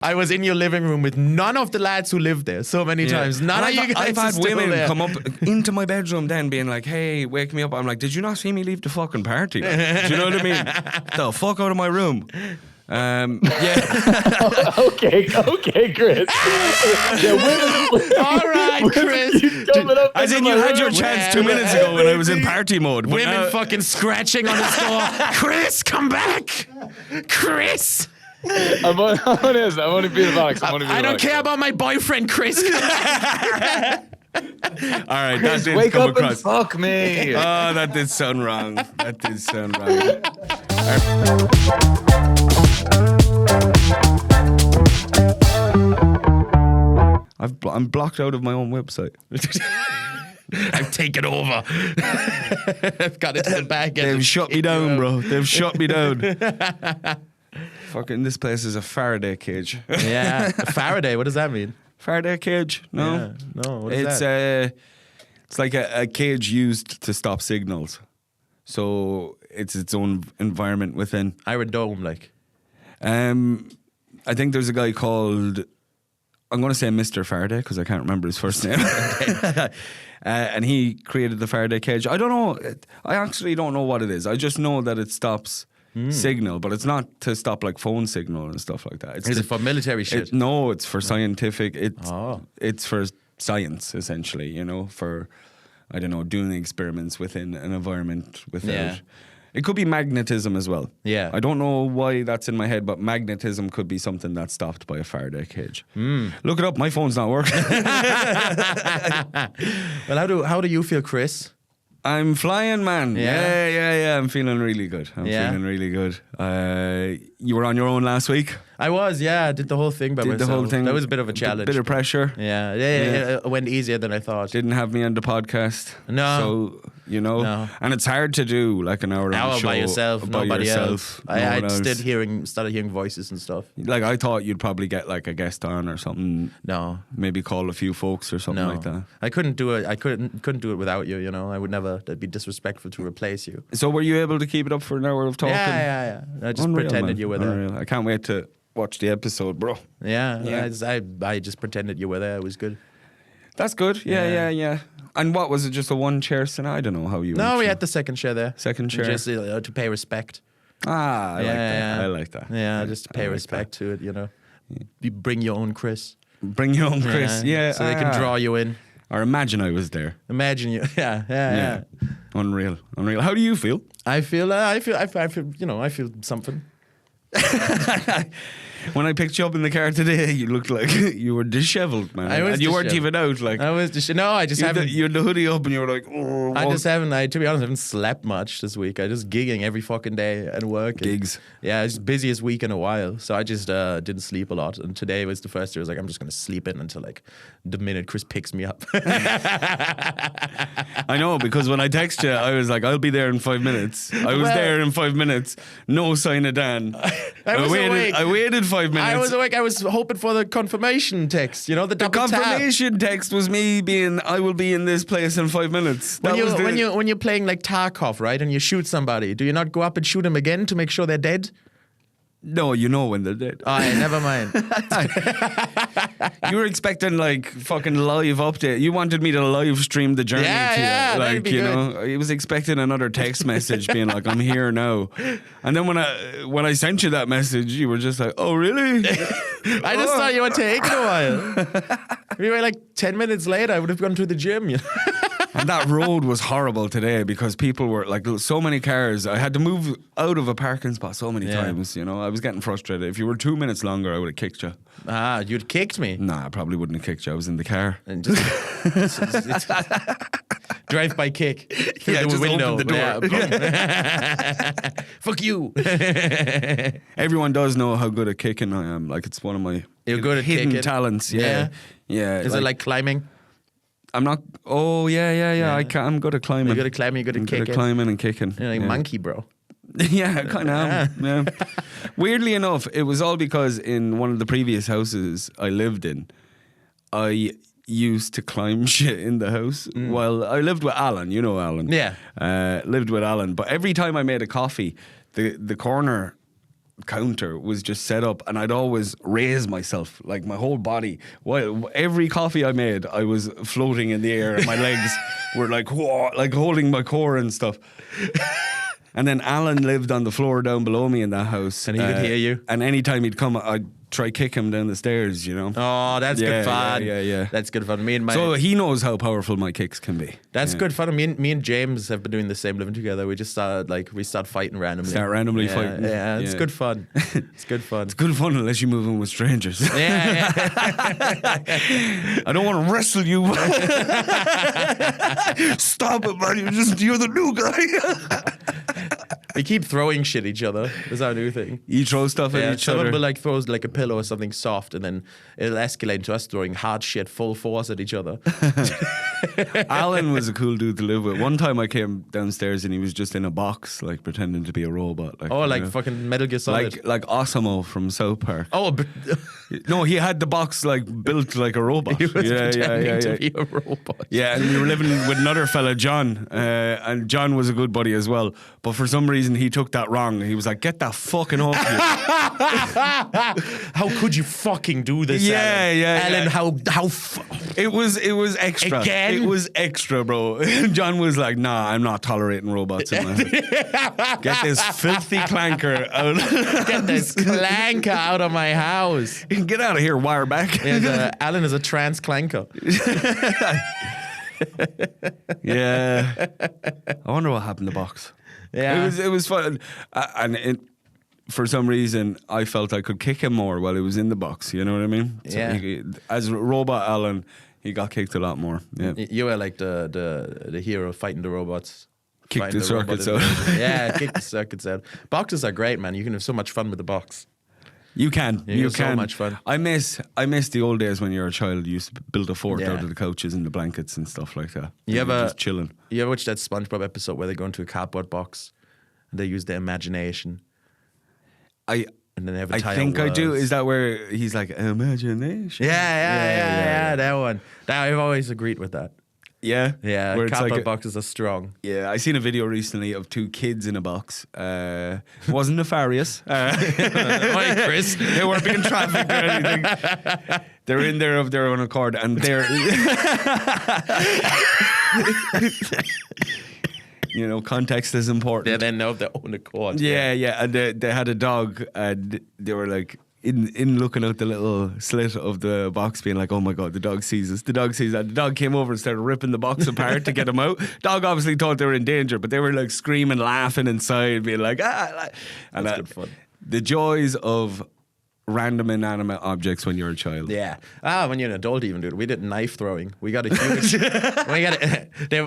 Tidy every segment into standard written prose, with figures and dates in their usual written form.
I was in your living room with none of the lads who lived there so many times. None of you guys I've are had still women there. come up into my bedroom then being like, hey, wake me up. I'm like, did you not see me leave the fucking party? Do you know what I mean? The fuck out of my room. Yeah. Okay, Chris. All right, Chris. As in, you had your chance 2 minutes ago when I was in party mode. Women fucking scratching on his door. Chris, come back. Chris. I want to be the box. I don't care about my boyfriend, Chris. All right, that did Wake come up across. and fuck me. Oh, that did sound wrong. That did sound wrong. I'm blocked out of my own website. I've taken over. I've got it to the back end. They've shut me down, bro. They've shut me down. Fucking this place is a Faraday cage. Yeah, Faraday. What does that mean? Faraday cage? No, Yeah, no. What is that? It's like a cage used to stop signals. So it's its own environment within. Iron Dome, like. I think there's a guy called, I'm going to say Mr. Faraday because I can't remember his first name. And he created the Faraday cage. I don't know. I actually don't know what it is. I just know that it stops signal, but it's not to stop like phone signal and stuff like that. Is it for military shit? No, it's for scientific. Oh. It's for science, essentially, you know, for, I don't know, doing experiments within an environment without. Yeah. It could be magnetism as well. Yeah. I don't know why that's in my head, but magnetism could be something that's stopped by a Faraday cage. Look it up. My phone's not working. Well, how do you feel, Chris? I'm flying, man. Yeah? Yeah. I'm feeling really good. Yeah? Feeling really good. You were on your own last week. I was, yeah. I did the whole thing by myself. The whole thing. That was a bit of a challenge. Bit of pressure. Yeah. It went easier than I thought. Didn't have me on the podcast. No. So, you know, No. and it's hard to do like an hour long show by yourself, by nobody yourself. else. No I one else. started hearing voices and stuff. Like I thought you'd probably get like a guest on or something. No. Maybe call a few folks or something No. like that. I couldn't do it. I couldn't do it without you, you know. I would never, that'd be disrespectful to replace you. So were you able to keep it up for an hour of talking? Yeah. I just Unreal, pretended man. you were there. Unreal. I can't wait to watch the episode, bro. Yeah. I just pretended you were there. It was good. That's good. Yeah. And what was it? Just a one chair scenario? I don't know how you. No, we had the second chair there. Second chair. Just to pay respect. I like that. I like that. Yeah, just to pay like respect to it, you know. You bring your own Chris. Bring your own Chris. Yeah. So they can draw you in. Or imagine I was there. Imagine you. Yeah. Unreal. How do you feel? I feel, you know, I feel something. When I picked you up in the car today, you looked like you were disheveled, man. I was and you weren't disheveled. even out. Like I was just, no, I just haven't. You had the hoodie up and you were like, oh. I just haven't, to be honest, I haven't slept much this week. I just gigging every fucking day and working. Gigs. Yeah, it's the busiest week in a while. So I just didn't sleep a lot. And today was the first day I was like, I'm just going to sleep in until like the minute Chris picks me up. I know, because when I text you, I was like, I'll be there in 5 minutes. I was there in 5 minutes. No sign of Dan. I was awake. I waited 5 minutes. I was awake. I was hoping for the confirmation text, you know, the The double tap. confirmation text was me being, I will be in this place in 5 minutes. When you're playing like Tarkov, right, and you shoot somebody, do you not go up and shoot them again to make sure they're dead? No, you know when they're dead. Oh, yeah, never mind. You were expecting like fucking live update. You wanted me to live stream the journey to you. that'd Like, be you good. know, I was expecting another text message being like, I'm here now. And then when I sent you that message, you were just like, oh, really? I just thought you were taking a while. We were like 10 minutes later, I would have gone to the gym. You know? And that road was horrible today because people were like, so many cars. I had to move out of a parking spot so many times, you know. I was getting frustrated. If you were 2 minutes longer, I would have kicked you. Ah, you'd kicked me. Nah, I probably wouldn't have kicked you. I was in the car. And just drive-by kick through Yeah, the just window. open the door. Yeah, boom. Fuck you. Everyone does know how good at kicking I am. Like, it's one of my You're good at hidden kicking? talents. Yeah. Is it like climbing? I'm not. Oh, yeah. I'm good at climbing. You're good at climbing, you're good I'm at good kicking. at climbing and kicking. You're like monkey, bro. Yeah, I kind of am. Yeah. Weirdly enough, it was all because in one of the previous houses I lived in, I used to climb shit in the house. Well, I lived with Alan. You know Alan. Yeah. Lived with Alan. But every time I made a coffee, the corner counter was just set up, and I'd always raise myself, like my whole body. Well, every coffee I made, I was floating in the air, and my legs were like, whoa, like holding my core and stuff. And then Alan lived on the floor down below me in that house. And he could hear you? And anytime he'd come, I'd try kick him down the stairs, you know. Oh, that's Yeah, good fun. yeah. That's good fun. Me and my So he knows how powerful my kicks can be. That's Yeah. good fun. Me and James have been doing the same living together. We just started we start fighting randomly. Start randomly Yeah, fighting. Yeah, it's Yeah. good fun. It's good fun. It's good fun unless you move in with strangers. Yeah, I don't want to wrestle you. Stop it, man. You're the new guy. we keep throwing shit at each other. That's our new thing. You throw stuff at Yeah, each someone other. will throw like a pillow or something soft, and then it'll escalate to us throwing hard shit full force at each other. Alan was a cool dude to live with. One time I came downstairs and he was just in a box, like pretending to be a robot. Like, Oh, you like know. fucking Metal Gear Solid. like Osimo from South Park. Oh, but No, he had the box like built like a robot. he was pretending to be a robot. Yeah, and we were living with another fella, John, and John was a good buddy as well. But for some reason, he took that wrong. He was like, "Get that fucking off you!" How could you fucking do this? Yeah, Alan? yeah, Alan, yeah. how It was extra. Again? It was extra, bro. John was like, "Nah, I'm not tolerating robots in my house. Get this filthy clanker out. get this clanker out of my house. Get out of here, wireback." Alan is a trans clanker. Yeah. I wonder what happened to Box. Yeah. It was fun. For some reason, I felt I could kick him more while he was in the box. You know what I mean? So Yeah. as Robot Alan, he got kicked a lot more. Yeah. You were like the hero fighting the robots. Kick Fighting the robot circuits out. invasion. Yeah, kick the circuits out. Boxes are great, man. You can have so much fun with the box. You can. Yeah, You it's so can. much fun. I miss the old days when you were a child. You used to build a fort Yeah. out of the couches and the blankets and stuff like that. You And ever- just chilling. You ever watch that SpongeBob episode where they go into a cardboard box and they use their imagination I and then they have I entire think I do. worlds? Is that where he's like imagination? Yeah, that one. I've always agreed with that. Yeah. Yeah, Where it's cardboard like boxes are strong. yeah, I seen a video recently of two kids in a box. It wasn't nefarious. Hi, Chris. They weren't being trafficked or anything. They're in there of their own accord, and they're, you know, context is important. They then know of their own accord. Yeah, and they had a dog, and they were like in looking out the little slit of the box, being like, "Oh my god, the dog sees us! The dog sees that!" The dog came over and started ripping the box apart to get them out. Dog obviously thought they were in danger, but they were like screaming, laughing inside, being like, "Ah!" And That's good fun. The joys of random inanimate objects when you're a child. Yeah. When you're an adult, even dude, we did knife throwing. We got a huge,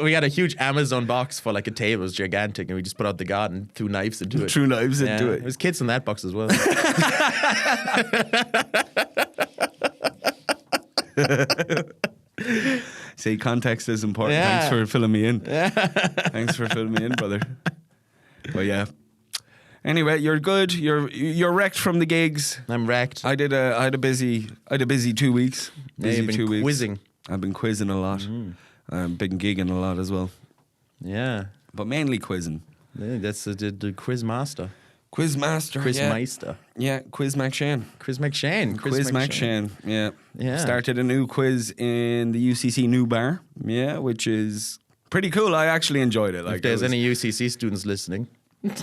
we got a huge Amazon box for like a table. It was gigantic, and we just put out the guard and threw knives into it. Threw knives into Yeah. it. There was kids in that box as well. See, context is important. Yeah. Thanks for filling me in. Thanks for filling me in, brother. But yeah. Anyway, you're good. You're wrecked from the gigs. I'm wrecked. I had a busy 2 weeks. Busy you've been 2 weeks. quizzing. I've been quizzing a lot. Been gigging a lot as well, Yeah. but mainly quizzing. Yeah, that's the quiz master. Quiz master. Quiz yeah. meister. Yeah, Quiz McShane. Quiz McShane. Quiz McShane. Yeah. Yeah. Started a new quiz in the UCC New Bar. Yeah, which is pretty cool. I actually enjoyed it. Like, If there's it was- any UCC students listening,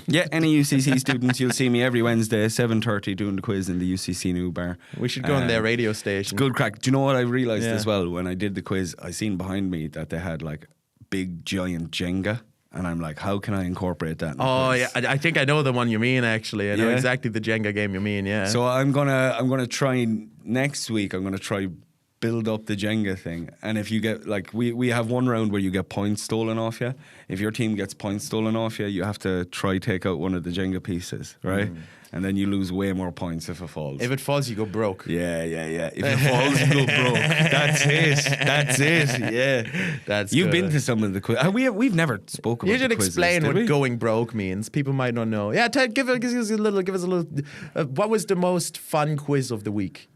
yeah, any UCC students, you'll see me every Wednesday, 7:30, doing the quiz in the UCC New Bar. we should go on their radio station. Good crack. Do you know what I realised Yeah. as well when I did the quiz? I seen behind me that they had like big giant Jenga, and I'm like, how can I incorporate that? In the Oh quiz? yeah, I think I know the one you mean. Actually, I know Yeah? exactly the Jenga game you mean. Yeah. So I'm gonna try next week. I'm gonna try build up the Jenga thing, and if you get like we have one round where you get points stolen off you. If your team gets points stolen off you, you have to try take out one of the Jenga pieces, right? And then you lose way more points if it falls. if it falls, you go broke. yeah. If it falls, you go broke. That's it. Yeah, That's You've good. been to some of the quiz. We've never spoken. You about should the quizzes, explain did what we? going broke means. People might not know. Yeah, give us a little. What was the most fun quiz of the week?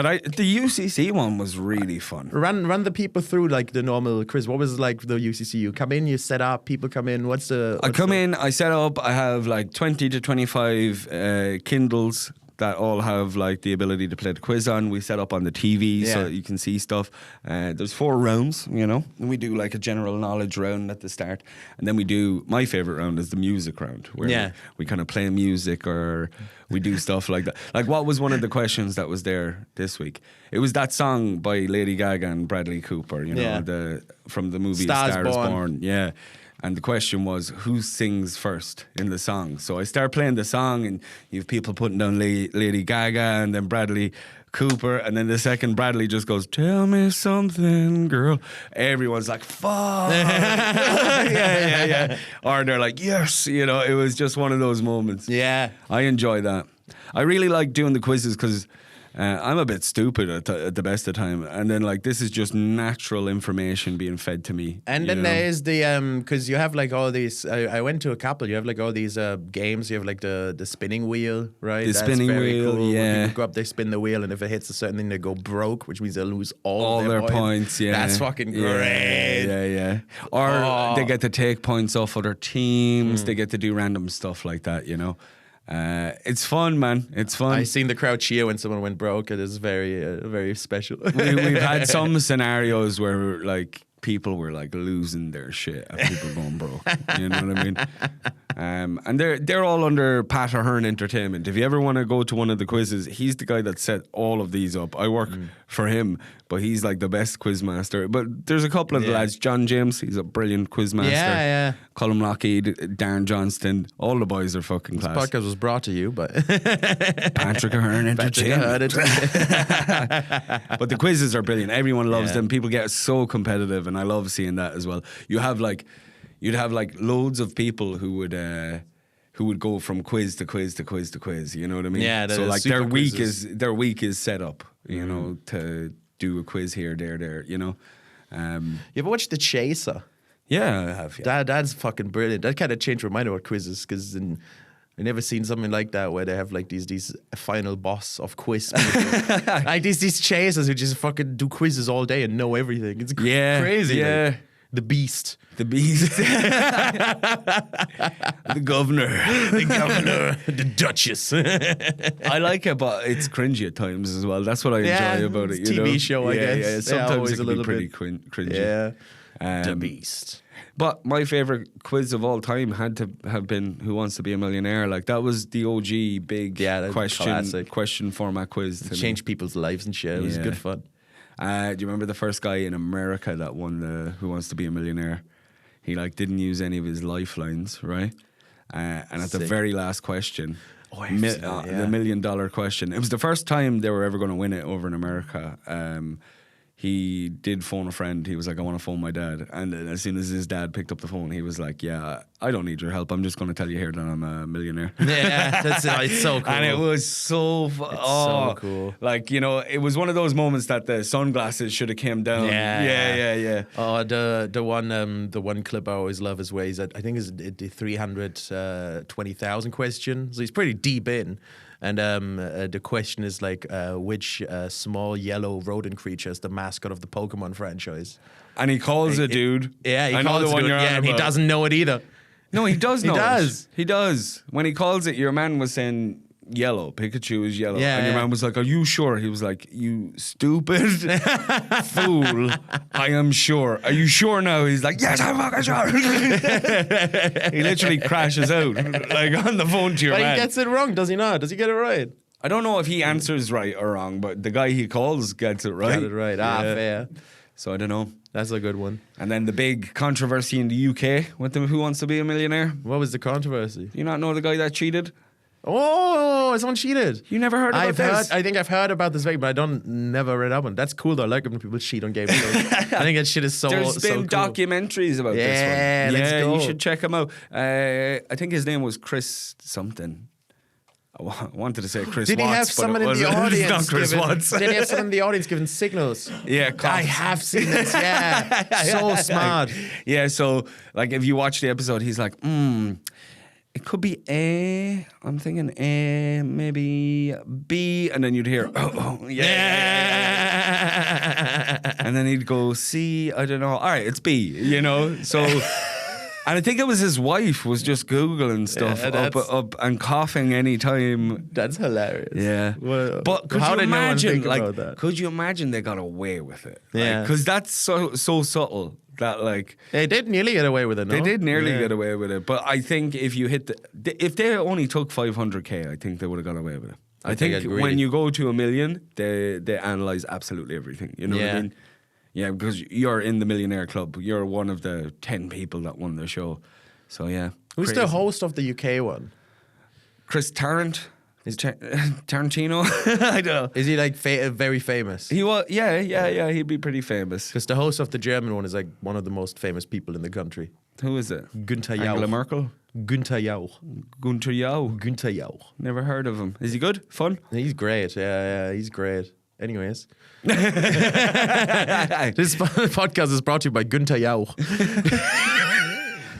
The UCC one was really fun. Run the people through like the normal quiz. What was it like the UCC? You come in, you set up, people come in. I come in, I set up, I have like 20 to 25 Kindles that all have like the ability to play the quiz on. We set up on the TV so that you can see stuff. There's 4 rounds, you know, and we do like a general knowledge round at the start, and then we do my favorite round is the music round, where we kind of play music or we do stuff like that. Like, what was one of the questions that was there this week? It was that song by Lady Gaga and Bradley Cooper, you know, from the movie Star is Born. Yeah. And the question was, who sings first in the song? So I start playing the song, and you have people putting down Lady Gaga and then Bradley Cooper. And then the second Bradley just goes, tell me something, girl. Everyone's like, fuck. yeah. Or they're like, yes. You know, it was just one of those moments. Yeah. I enjoy that. I really like doing the quizzes because I'm a bit stupid at the best of time, and then like this is just natural information being fed to me. And then there's the because you have like all these. I went to a couple. You have like all these games. You have like the spinning wheel, right? The spinning wheel, cool. yeah. When people go up, they spin the wheel, and if it hits a certain thing, they go broke, which means they lose all their points. Yeah, that's fucking great. Yeah. Or they get to take points off other teams. They get to do random stuff like that. You know. It's fun, man. It's fun. I seen the crowd cheer when someone went broke. It is very, very special. We've had some scenarios where like people were like losing their shit at people going broke. You know what I mean? And they're all under Pat Ahern Entertainment. If you ever want to go to one of the quizzes, he's the guy that set all of these up. I work for him, but he's like the best quiz master. But there's a couple of the lads. John James, he's a brilliant quiz master. Yeah. Colm Lockheed, Darren Johnston, all the boys are fucking class. This podcast was brought to you by Patrick Ahern Entertainment. But the quizzes are brilliant. Everyone loves them. People get so competitive, and I love seeing that as well. You'd have like loads of people who would go from quiz to quiz to quiz to quiz. You know what I mean? Yeah. So like their week is set up. You know, to do a quiz here, there. You know. You ever watched The Chaser? Yeah, I have. Yeah. That's fucking brilliant. That kind of changed my mind about quizzes because I never seen something like that where they have like these final boss of quiz people. Like these chasers who just fucking do quizzes all day and know everything. It's crazy. Yeah. Like, the Beast. The governor. The Duchess. I like it, but it's cringy at times as well. That's what I enjoy about it. You TV know? show, I guess. Yeah, sometimes always it can a little be pretty bit cringy. Yeah. The Beast. But my favorite quiz of all time had to have been Who Wants to Be a Millionaire. Like that was the OG big question format quiz. It changed people's lives and shit. It was good fun. Do you remember the first guy in America that won the Who Wants to Be a Millionaire? He like didn't use any of his lifelines, right? And at the very last question, the $1 million question, it was the first time they were ever going to win it over in America. He did phone a friend. He was like, I want to phone my dad. And then as soon as his dad picked up the phone, he was like, yeah, I don't need your help. I'm just going to tell you here that I'm a millionaire. Yeah, that's it. It's so cool. And it was so so cool. Like, you know, it was one of those moments that the sunglasses should have came down. Yeah. Oh, the one clip I always love is where he's at, I think it's the 320,000 question. So he's pretty deep in. And the question is like, which small yellow rodent creature is the mascot of the Pokemon franchise? And he calls a dude. Yeah, he I know calls the one it. you're on Yeah, and he about. doesn't know it either. No, he does know He does. He does. When he calls it, your man was saying yellow. Pikachu is yellow. Yeah, and your yeah. man was like, are you sure? He was like, you stupid fool. I am sure. Are you sure now? He's like, yes, I'm fucking sure. He literally crashes out like on the phone to your But man. he gets it wrong, does he not? Does he get it right? I don't know if he answers right or wrong, but the guy he calls gets it right. Got it right. Fair. So I don't know. That's a good one. And then the big controversy in the UK with the Who Wants to Be a Millionaire. What was the controversy? Do you not know the guy that cheated? Oh, someone cheated. You never heard about this? I think I've heard about this thing, but never read up on it. That's cool though. I like when people cheat on game shows. I think that shit is so There's been so cool. documentaries about this one. Yeah, let's go. You should check him out. I think his name was Chris something. I wanted to say Chris Did Watts, he have but someone it in the wasn't. audience? It's not Chris Watts. Did he have someone in the audience giving signals? Yeah, I have seen this. Yeah, so smart. Yeah, so like if you watch the episode, he's like, It could be A. I'm thinking A, maybe B, and then you'd hear, yeah. And then he'd go C, I don't know. All right, it's B, you know? So, and I think it was his wife was just Googling stuff up and coughing anytime. That's hilarious. Yeah. Well, but could how you did no one imagine, think like, about that? could you imagine they got away with it? Yeah. Because that's so subtle that, like, They did nearly get away with it, no? they did nearly Yeah. get away with it, but I think if you hit if they only took 500k, I think they would have got away with it. I think agree. when you go to 1 million, they analyze absolutely everything. You know what I Yeah. mean? Yeah, because you're in the Millionaire Club. You're one of the 10 people that won the show. So yeah, Who's the crazy. host of the UK one? Chris Tarrant? Tarantino? I don't know. Is he like very famous? He was, yeah. He'd be pretty famous. Because the host of the German one is like one of the most famous people in the country. Who is it? Günther Jauch. Angela Merkel? Günther Jauch. Gunter Yao. Günther Jauch. Never heard of him. Is he good? Fun? He's great. Yeah, he's great. Anyways. This podcast is brought to you by Günther Jauch.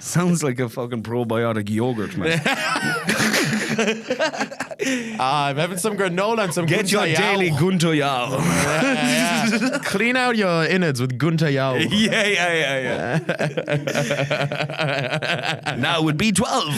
Sounds like a fucking probiotic yogurt, man. I'm having some granola and some Get your Günther daily Jauch. Gunter Yao. Yeah. Clean out your innards with Günther Jauch. Yeah. Now it would be 12.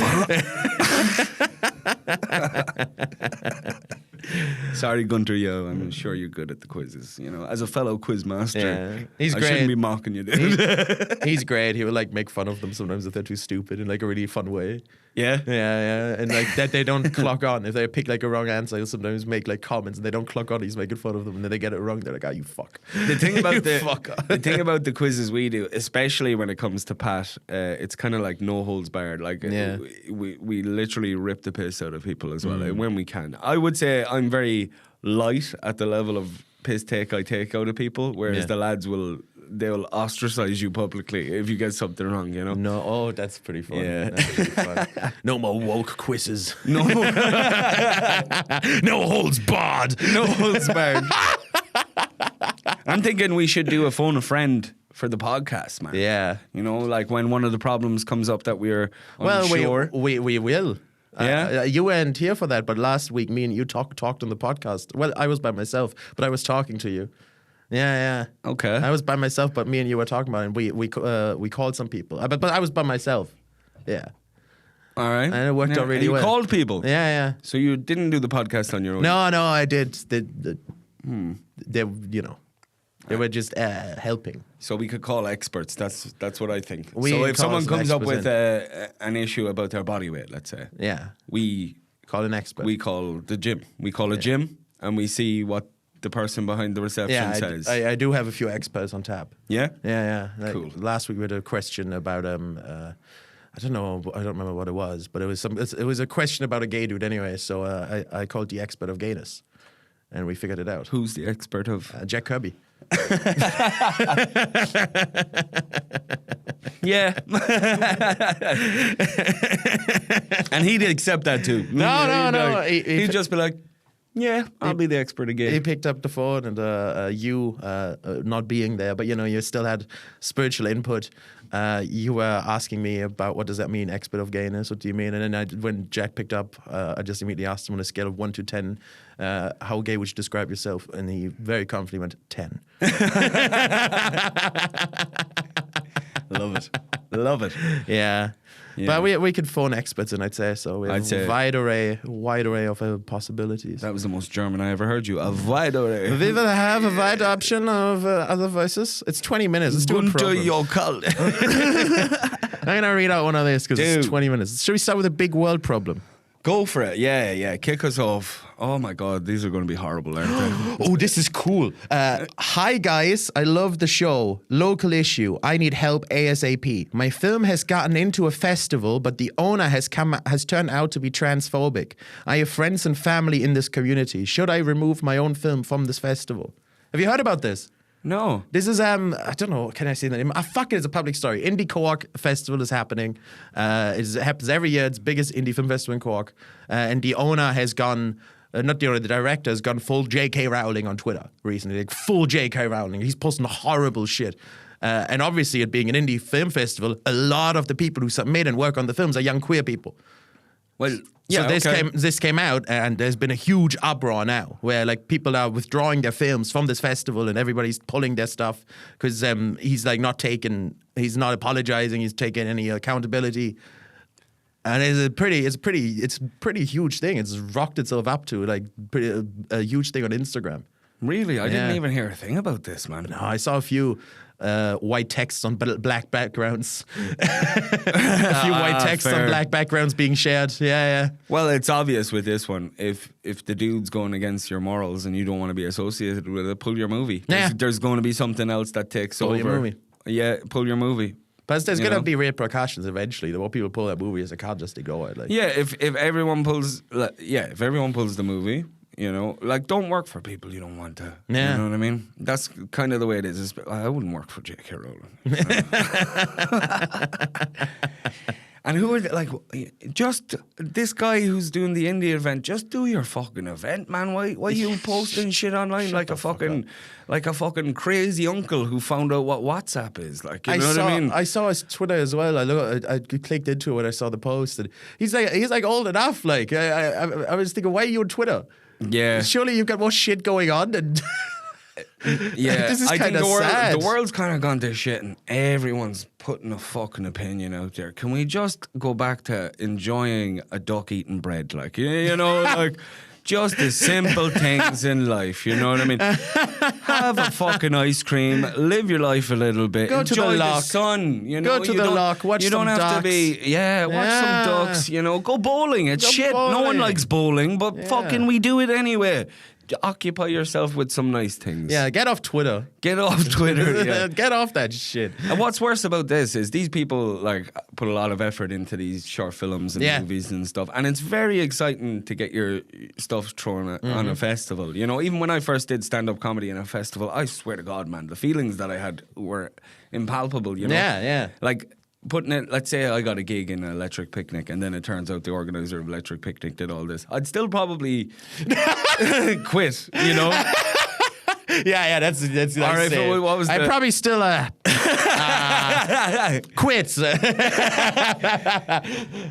Sorry, Gunter Yao. I'm sure you're good at the quizzes. You know, as a fellow quiz master, Yeah. He's I great. shouldn't be mocking you, dude. He's great. He would like make fun of them sometimes if they're too stupid in like a really fun way. Yeah. Yeah. And like that they don't clock on. If they pick like a wrong answer, he'll sometimes make like comments and they don't clock on. He's making fun of them and then they get it wrong. They're like, oh, you fuck. The thing about You the fuck off. the thing about the quizzes we do, especially when it comes to Pat, it's kind of like no holds barred. Like Yeah. we literally rip the piss out of people as well when we can. I would say I'm very light at the level of piss take I take out of people, whereas Yeah. the lads they'll ostracize you publicly if you get something wrong. You know. No, oh, that's pretty fun. Yeah. That's pretty fun. No more woke quizzes. No, No holds barred. no holds barred. I'm thinking we should do a phone a friend for the podcast, man. Yeah. You know, like when one of the problems comes up that we're Well, unsure. we will. Yeah? You weren't here for that, but last week me and you talked on the podcast. Well, I was by myself, but I was talking to you. Yeah. Okay. I was by myself, but me and you were talking about it. And we called some people, but I was by myself. Yeah. All right. And it worked out really you well. called people. Yeah. So you didn't do the podcast on your own. No, I did. They they were just helping. So we could call experts. That's what I think. We so if call someone some comes up experts with an issue about their body weight, let's say, Yeah. we Call an expert. call the gym. We call a gym and we see what the person behind the reception says. I do have a few experts on tap. Yeah. Yeah. Like Cool. Last week we had a question about I don't know. I don't remember what it was, but it was a question about a gay dude anyway. So I called the expert of gayness, and we figured it out. Who's the expert of? Jack Kirby. Yeah. And he'd accept that too. No. He'd just be like, yeah, I'll be the expert again. He picked up the phone, and you not being there, but you still had spiritual input. You were asking me about what does that mean, expert of gayness? What do you mean? And then when Jack picked up, I just immediately asked him on a scale of 1 to 10, how gay would you describe yourself? And he very confidently went 10. Love it. Yeah. But we could phone experts, and I'd say so. We have I'd say- a wide array of possibilities. That was the most German I ever heard you. A wide array. We will have a wide option of other voices. It's 20 minutes. Let's do a Gunter program. Jokal. I'm going to read out one of these because it's Dude. 20 minutes. Should we start with a big world problem? Go for it. Yeah. Kick us off. Oh my God, these are going to be horrible, aren't they? Oh, this is cool. Hi, guys. I love the show. Local issue. I need help ASAP. My film has gotten into a festival, but the owner has turned out to be transphobic. I have friends and family in this community. Should I remove my own film from this festival? Have you heard about this? No. This is I don't know. Can I say the name? Fuck it, it's a public story. Indie Cork Festival is happening. It happens every year. It's the biggest indie film festival in Cork, and the owner has gone. Not the owner, the director has gone full J.K. Rowling on Twitter recently. Like full J.K. Rowling. He's posting horrible shit. And obviously, it being an indie film festival, a lot of the people who submit and work on the films are young queer people. Well, yeah, so this came out, and there's been a huge uproar now, where like people are withdrawing their films from this festival, and everybody's pulling their stuff because he's like he's not apologizing, he's taking any accountability, and it's a pretty huge thing. It's rocked itself up to like a huge thing on Instagram. Really? I didn't Yeah. even hear a thing about this, man. No, I saw a few white texts on black backgrounds. A few white texts fair. on black backgrounds being shared. Yeah. Well, it's obvious with this one. If the dude's going against your morals and you don't want to be associated with it, pull your movie. Yeah. There's going to be something else that takes Pull over. your movie. Yeah, pull your movie. But there's You going to know? be repercussions eventually. The more people pull that movie, they can't just ignore it. Like, Yeah, if everyone pulls, if everyone pulls the movie, you know, like don't work for people you don't want to. Yeah. You know what I mean? That's kind of the way it is. I wouldn't work for J.K. Rowling. And who are they, like? Just this guy who's doing the indie event. Just do your fucking event, man. Why are you posting shit online like a fucking crazy uncle who found out what WhatsApp is? Like, you know what I mean? I saw his Twitter as well. I clicked into it when I saw the post, and he's like old enough. Like I was thinking, why are you on Twitter? Yeah. Surely you've got more shit going on. And Yeah, This is I think kinda sad. the world's kind of gone to shit, and everyone's putting a fucking opinion out there. Can we just go back to enjoying a duck eating bread, like you know, like just the simple things in life? You know what I mean? Have a fucking ice cream, live your life a little bit, Go to enjoy the the loch. sun. You know, Go to you the don't- loch, watch You don't some have to be, ducks. watch some Yeah. ducks. You know, go bowling. It's Go shit. No one bowling. likes bowling, but Yeah. fucking we do it anyway. Occupy yourself with some nice things. yeah, get off Twitter. Get off Twitter. Yeah. Get off that shit. And what's worse about this is these people like put a lot of effort into these short films and Yeah. movies and stuff, and it's very exciting to get your stuff thrown on a festival. You know, even when I first did stand-up comedy in a festival, I swear to God, man, the feelings that I had were impalpable. You know, Yeah. like. Putting it, let's say I got a gig in Electric Picnic, and then it turns out the organizer of Electric Picnic did all this. I'd still probably quit. You know. Yeah, that's All right, it. but what was I'd the- probably still quit.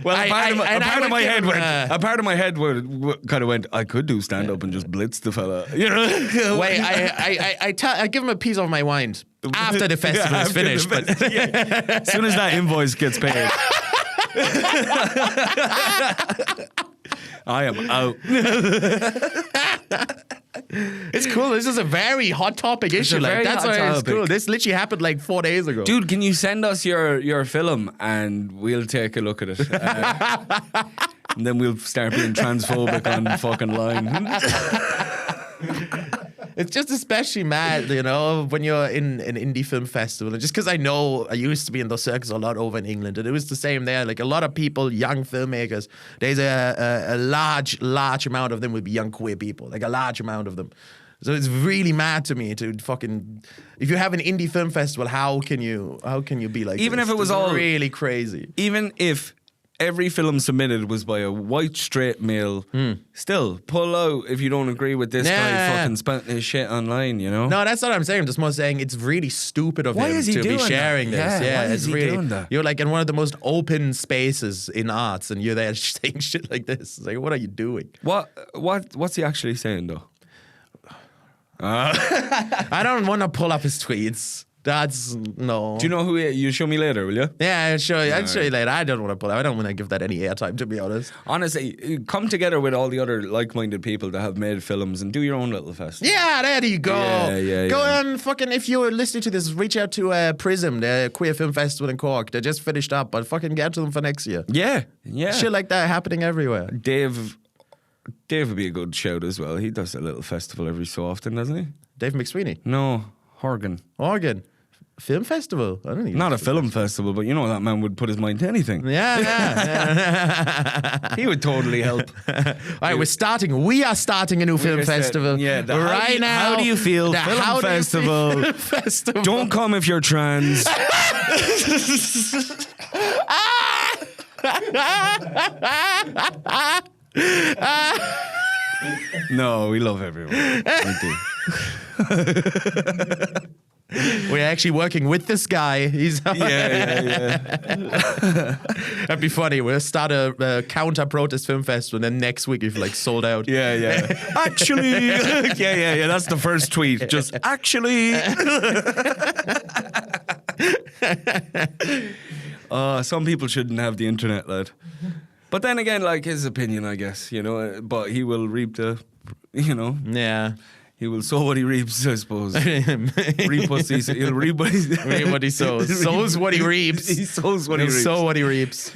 Well, a part of my head went. Kind of went. I could do stand up and just blitz the fella. You know. Wait, I give him a piece of my mind after the festival is After the finished. But As soon as that invoice gets paid, I am out. it's cool. This is a very hot topic issue. a Like very that's hot why it's topic. cool. This literally happened like 4 days ago. Dude, can you send us your film and we'll take a look at it? And then we'll start being transphobic on the fucking line. It's just especially mad, you know, when you're in an indie film festival. And just because I know I used to be in those circles a lot over in England, and it was the same there. Like a lot of people, young filmmakers, there's a large amount of them would be young queer people, like a large amount of them. So it's really mad to me to fucking, if you have an indie film festival, how can you be like Even this? if it was It's all- really crazy. Even if every film submitted was by a white straight male, still pull out if you don't agree with this guy Yeah. fucking spouting his shit online, you know? No, that's not what I'm saying. I'm just more saying it's really stupid of Why him is he to be doing that? sharing this. Yeah, why it's is he really doing that? You're like in one of the most open spaces in arts, and you're there saying shit like this. It's like, what are you doing? What's he actually saying though? I don't want to pull up his tweets. That's no. Do you know who you show me later, will you? Yeah, I'll show you. I'll show you later. I don't want to pull up. I don't want to give that any airtime, to be honest. Honestly, come together with all the other like-minded people that have made films and do your own little festival. Yeah, there you go. Yeah, Go yeah. and fucking, if you're listening to this, reach out to Prism, the queer film festival in Cork. They just finished up, but fucking get to them for next year. Yeah. Shit like that happening everywhere. Dave would be a good shout as well. He does a little festival every so often, doesn't he? Dave McSweeney, No, Horgan. Oregon Film Festival. I don't know. Not a film festival, but you know that man would put his mind to anything. Yeah. He would totally help. All right, we are starting a new film just said- festival. yeah, the right now. How Do You Feel the Film How Do You Festival. Feel Festival. Don't come if you're trans. No, we love everyone. We do. We're actually working with this guy. He's yeah. That'd be funny. We'll start a counter protest film festival, and then next week we've like sold out. Yeah. Actually, yeah. That's the first tweet. Just actually. Some people shouldn't have the internet, lad. But then again, like his opinion, I guess, you know. But he will reap the, you know. Yeah. He will sow what he reaps, I suppose. Reap what he he'll reap what he, Reap what he sows. Sows what he reaps. He sows what he He'll reaps. sow what he reaps.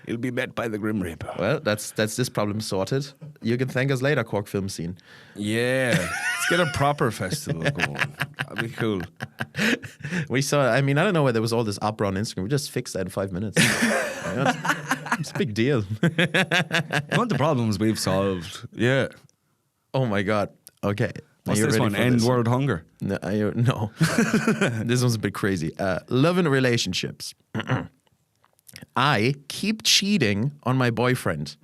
He'll be met by the Grim Reaper. Well, that's this problem sorted. You can thank us later, Cork Film Scene. Yeah. Let's get a proper festival going. That'd be cool. We saw, I mean, I don't know where there was all this uproar on Instagram. We just fixed that in 5 minutes. It's a big deal. One of the problems we've solved. Yeah. Oh my God. Okay. What's Are you this ready one? for End this? world hunger. No. No. This one's a bit crazy. Love and relationships. I keep cheating on my boyfriend.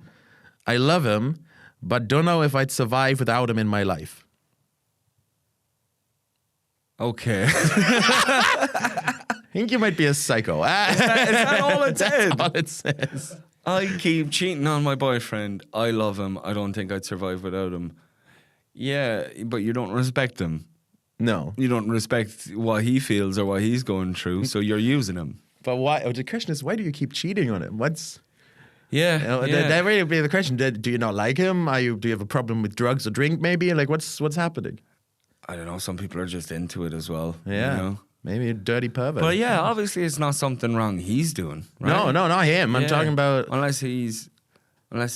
I love him, but don't know if I'd survive without him in my life. Okay. I think you might be a psycho. Is that all it said? That's all it says. I keep cheating on my boyfriend. I love him. I don't think I'd survive without him. Yeah, but you don't respect him. No. You don't respect what he feels or what he's going through, so you're using him. But why? Oh, the question is, why do you keep cheating on him? What's... Yeah, You know, yeah. that really would be the question. Do you not like him? Do you have a problem with drugs or drink maybe? Like, what's happening? I don't know. Some people are just into it as well. Yeah. You know? Maybe a dirty pervert. But yeah, obviously it's not something wrong he's doing. Right? No, not him. I'm Yeah. talking about... Unless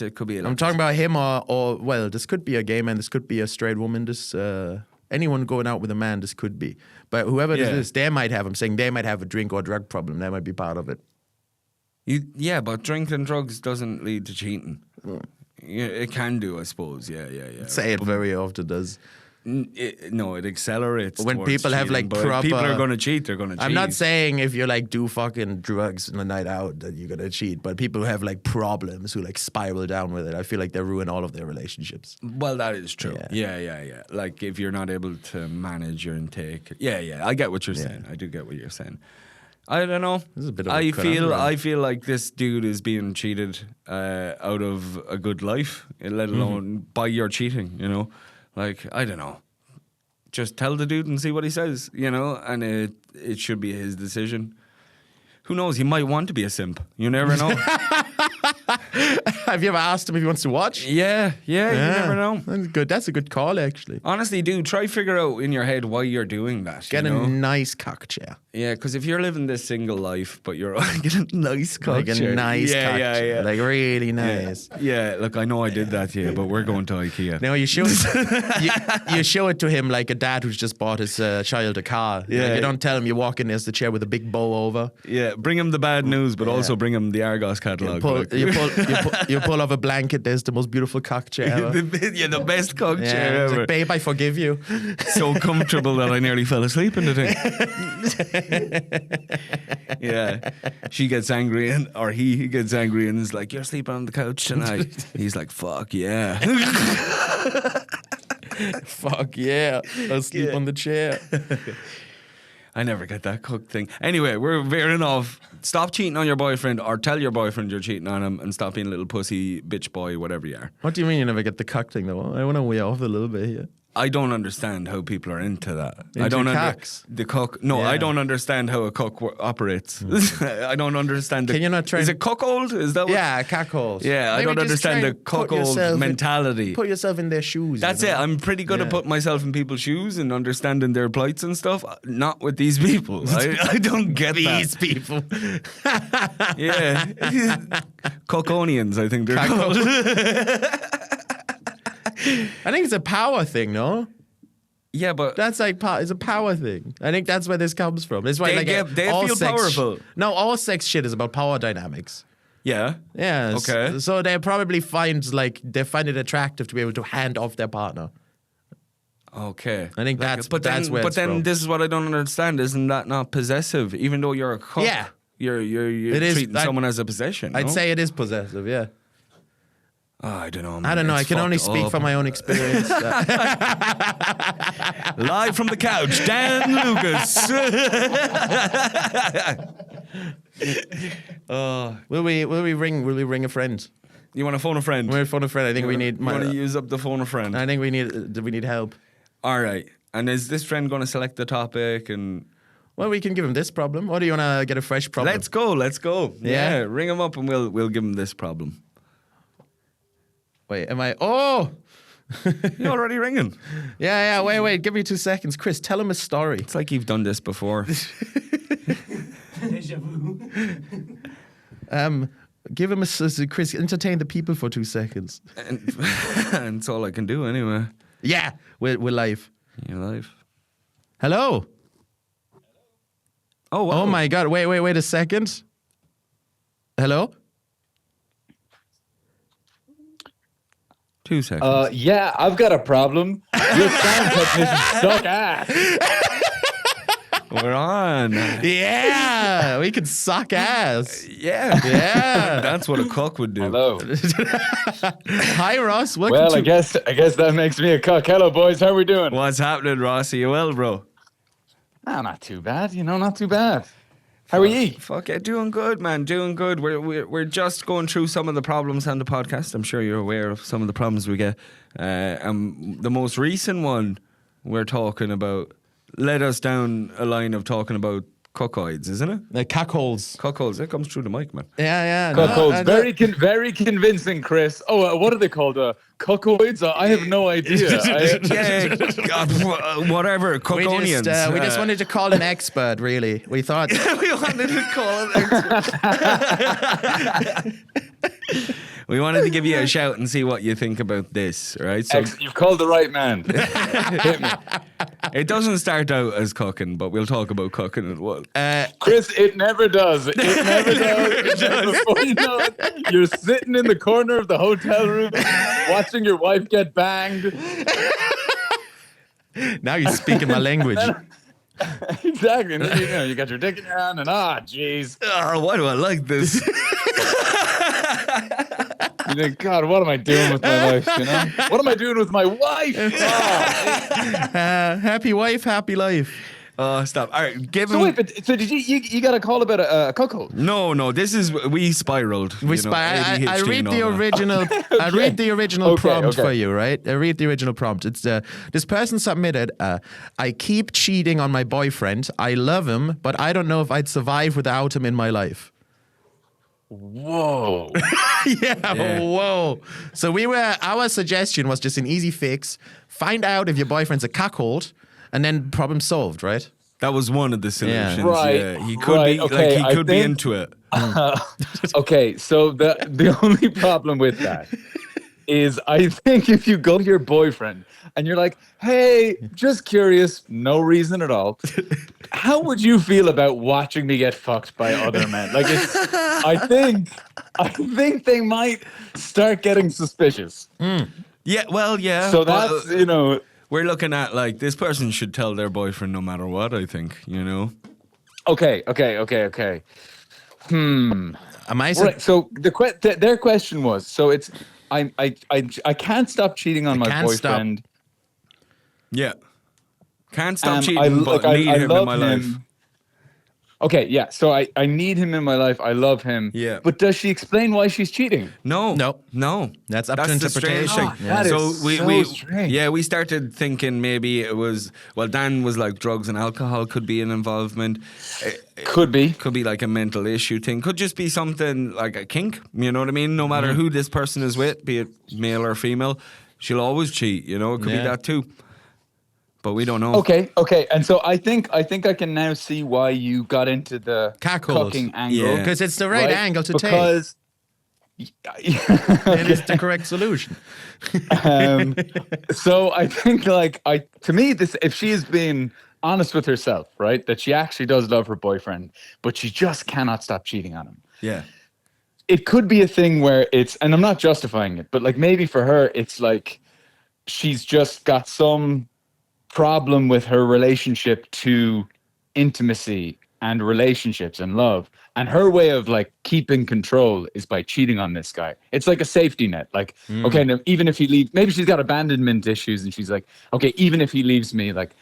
it could be. I'm talking about him or well, this could be a gay man, this could be a straight woman, this anyone going out with a man, this could be. But whoever Yeah. this is, they might have, I'm saying they might have a drink or drug problem. That might be part of it. Yeah, but drinking drugs doesn't lead to cheating. Yeah, it can do, I suppose. Yeah. Say it very often does. No, it accelerates. When towards people have, cheating, like, but if proper- people are going to cheat, they're going to cheat. I'm not saying if you like do fucking drugs on a night out that you're gonna cheat, but people who have like problems who like spiral down with it, I feel like they ruin all of their relationships. Well, that is true. Yeah. Yeah. Like if you're not able to manage your intake. Yeah. I get what you're saying. I do get what you're saying. I don't know. This is a bit of a I conundrum. feel like this dude is being cheated out of a good life, let alone by your cheating. You know, like I don't know. Just tell the dude and see what he says. You know, and it should be his decision. Who knows? He might want to be a simp. You never know. Have you ever asked him if he wants to watch? yeah, you never know. That's good. That's a good call, actually. Honestly, dude, try figure out in your head why you're doing that. Get you know? a nice cock chair. Yeah, because if you're living this single life, but you're get a nice cock Like a chair. nice yeah, cock chair. yeah. Like really nice. Yeah, look, I know I did that to you, but we're going to IKEA. No, you show it, you show it to him like a dad who's just bought his child a car. Yeah. Like, you don't tell him you walk in, there's the chair with a big bow over. Yeah, bring him the bad news, but also bring him the Argos catalogue. You pull off a blanket, there's the most beautiful cock chair ever. the best cock Yeah, chair it's ever. like, babe, I forgive you. So comfortable that I nearly fell asleep in the thing. Yeah, she gets angry or he gets angry and is like, "You're sleeping on the couch tonight." He's like, "Fuck yeah." Fuck yeah. I'll sleep on the chair. I never get that cook thing. Anyway, we're veering off. Stop cheating on your boyfriend or tell your boyfriend you're cheating on him and stop being a little pussy, bitch boy, whatever you are. What do you mean you never get the cock thing though? I want to way off a little bit here. I don't understand how people are into that. I Into don't cocks? the cock. No, Yeah. I don't understand how a cock operates. I don't understand. Can you not try Is and- it cuckold? Is that what? Yeah, cockholes. Yeah, I Maybe don't just understand try the and put cuckold yourself mentality. Put yourself in their shoes. That's you it. know? I'm pretty good at Yeah. putting myself in people's shoes and understanding their plights and stuff. Not with these people. I don't get These that. people. Yeah. Cockonians, I think they're called. I think it's a power thing, no? Yeah, but That's like it's a power thing. I think that's where this comes from. It's why They all feel sex powerful. No, all sex shit is about power dynamics. yeah. Yeah. Okay. So they probably find it attractive to be able to hand off their partner. Okay. I think that's where But it's then from. this is what I don't understand. Isn't that not possessive? Even though you're a cock, Yeah. you're It is. treating someone as a possession. I'd no? say it is possessive. Yeah. Oh, I don't know. I Man. don't know. I It's can only fucked speak up. from my own experience. Live from the couch, Dan Lucas. Will we ring a friend? You want to phone a friend? We'll phone a friend. I think we need. You want to use up the phone a friend? I think we need help. All right. And is this friend going to select the topic? And Well, we can give him this problem. Or do you want to get a fresh problem? let's go. Yeah? Yeah, ring him up and we'll give him this problem. Wait, am I? Oh, You're already ringing. yeah. Wait. Give me 2 seconds, Chris. Tell him a story. It's like you've done this before. Give him Chris. Entertain the people for 2 seconds. and it's all I can do anyway. Yeah, we're live. You're live. Hello. Oh, wow. Oh my God. Wait a second. Hello. 2 seconds. Yeah, I've got a problem. Your sound technician suck ass. We're on. Yeah, we can suck ass. Yeah. Yeah. That's what a cook would do. Hello. Hi, Ross. Welcome Well, to. I guess that makes me a cuck. Hello, boys. How we doing? What's happening, Rossi? You well, bro? Not too bad. Not too bad. How are ye? Fuck it, doing good, man. Doing good. We're just going through some of the problems on the podcast. I'm sure you're aware of some of the problems we get. The most recent one we're talking about led us down a line of talking about cuckoids, isn't it? The cockholes. Cuckolds. It comes through the mic, man. Yeah. Cuckolds. Very convincing, Chris. Oh, what are they called? Cuckoids? I have no idea. Yeah, whatever. We Cuckonians. just wanted to call an expert, really. We thought. We wanted to call it. We wanted to give you a shout and see what you think about this, right? So You've called the right man. Hit me. it doesn't start out as cooking, but we'll talk about cooking as well. Chris, it never does. It never does. Before you know it, you're sitting in the corner of the hotel room watching your wife get banged. Now you're speaking my language. Exactly. And then, you got your dick in your hand and jeez. Why do I like this? You think, God, what am I doing with my life? What am I doing with my wife? Happy wife, happy life. Oh, stop. All right, give So him. wait, but so did you got a call about a cuckold? No, this is we spiraled. I ADHD read and the all that. original. I read the original Okay, prompt okay. for you, right? I read the original prompt. It's this person submitted. I keep cheating on my boyfriend. I love him, but I don't know if I'd survive without him in my life. Whoa. Yeah. Whoa. So our suggestion was just an easy fix. Find out if your boyfriend's a cuckold, and then problem solved, right? That was one of the solutions. Right, Yeah. He could right, be okay, he I could be think- into it. Okay, so the only problem with that is I think if you go to your boyfriend and you're like, hey, just curious, no reason at all, how would you feel about watching me get fucked by other men? Like, I think they might start getting suspicious. Yeah, well, yeah. So but, that's, we're looking at like this person should tell their boyfriend no matter what, I think, okay. Am I? Right. So their question was, so it's I can't stop cheating on my can't stop. boyfriend. Yeah. Can't stop I cheating, but need him in love my life. Okay, yeah. So I need him in my life. I love him. Yeah. But does she explain why she's cheating? No. That's up to the strange interpretation. thing. That so is we, so we strange. yeah, we started thinking maybe it was Dan was like drugs and alcohol could be an involvement. Could be. Could be like a mental issue thing. Could just be something like a kink. You know what I mean? No matter who this person is with, be it male or female, she'll always cheat. It could be Yeah. that too. But we don't know. Okay. And so I think I can now see why you got into the Cuckold. cooking angle. Yeah. Because it's the right angle to take. because It is the correct solution. So I think to me this, if she is being honest with herself, right, that she actually does love her boyfriend, but she just cannot stop cheating on him. Yeah. It could be a thing where it's, and I'm not justifying it, but like maybe for her it's like she's just got some problem with her relationship to intimacy and relationships and love. And her way of like keeping control is by cheating on this guy. It's like a safety net. Like, okay, now, even if he leaves, maybe she's got abandonment issues and she's like, okay, even if he leaves me, like,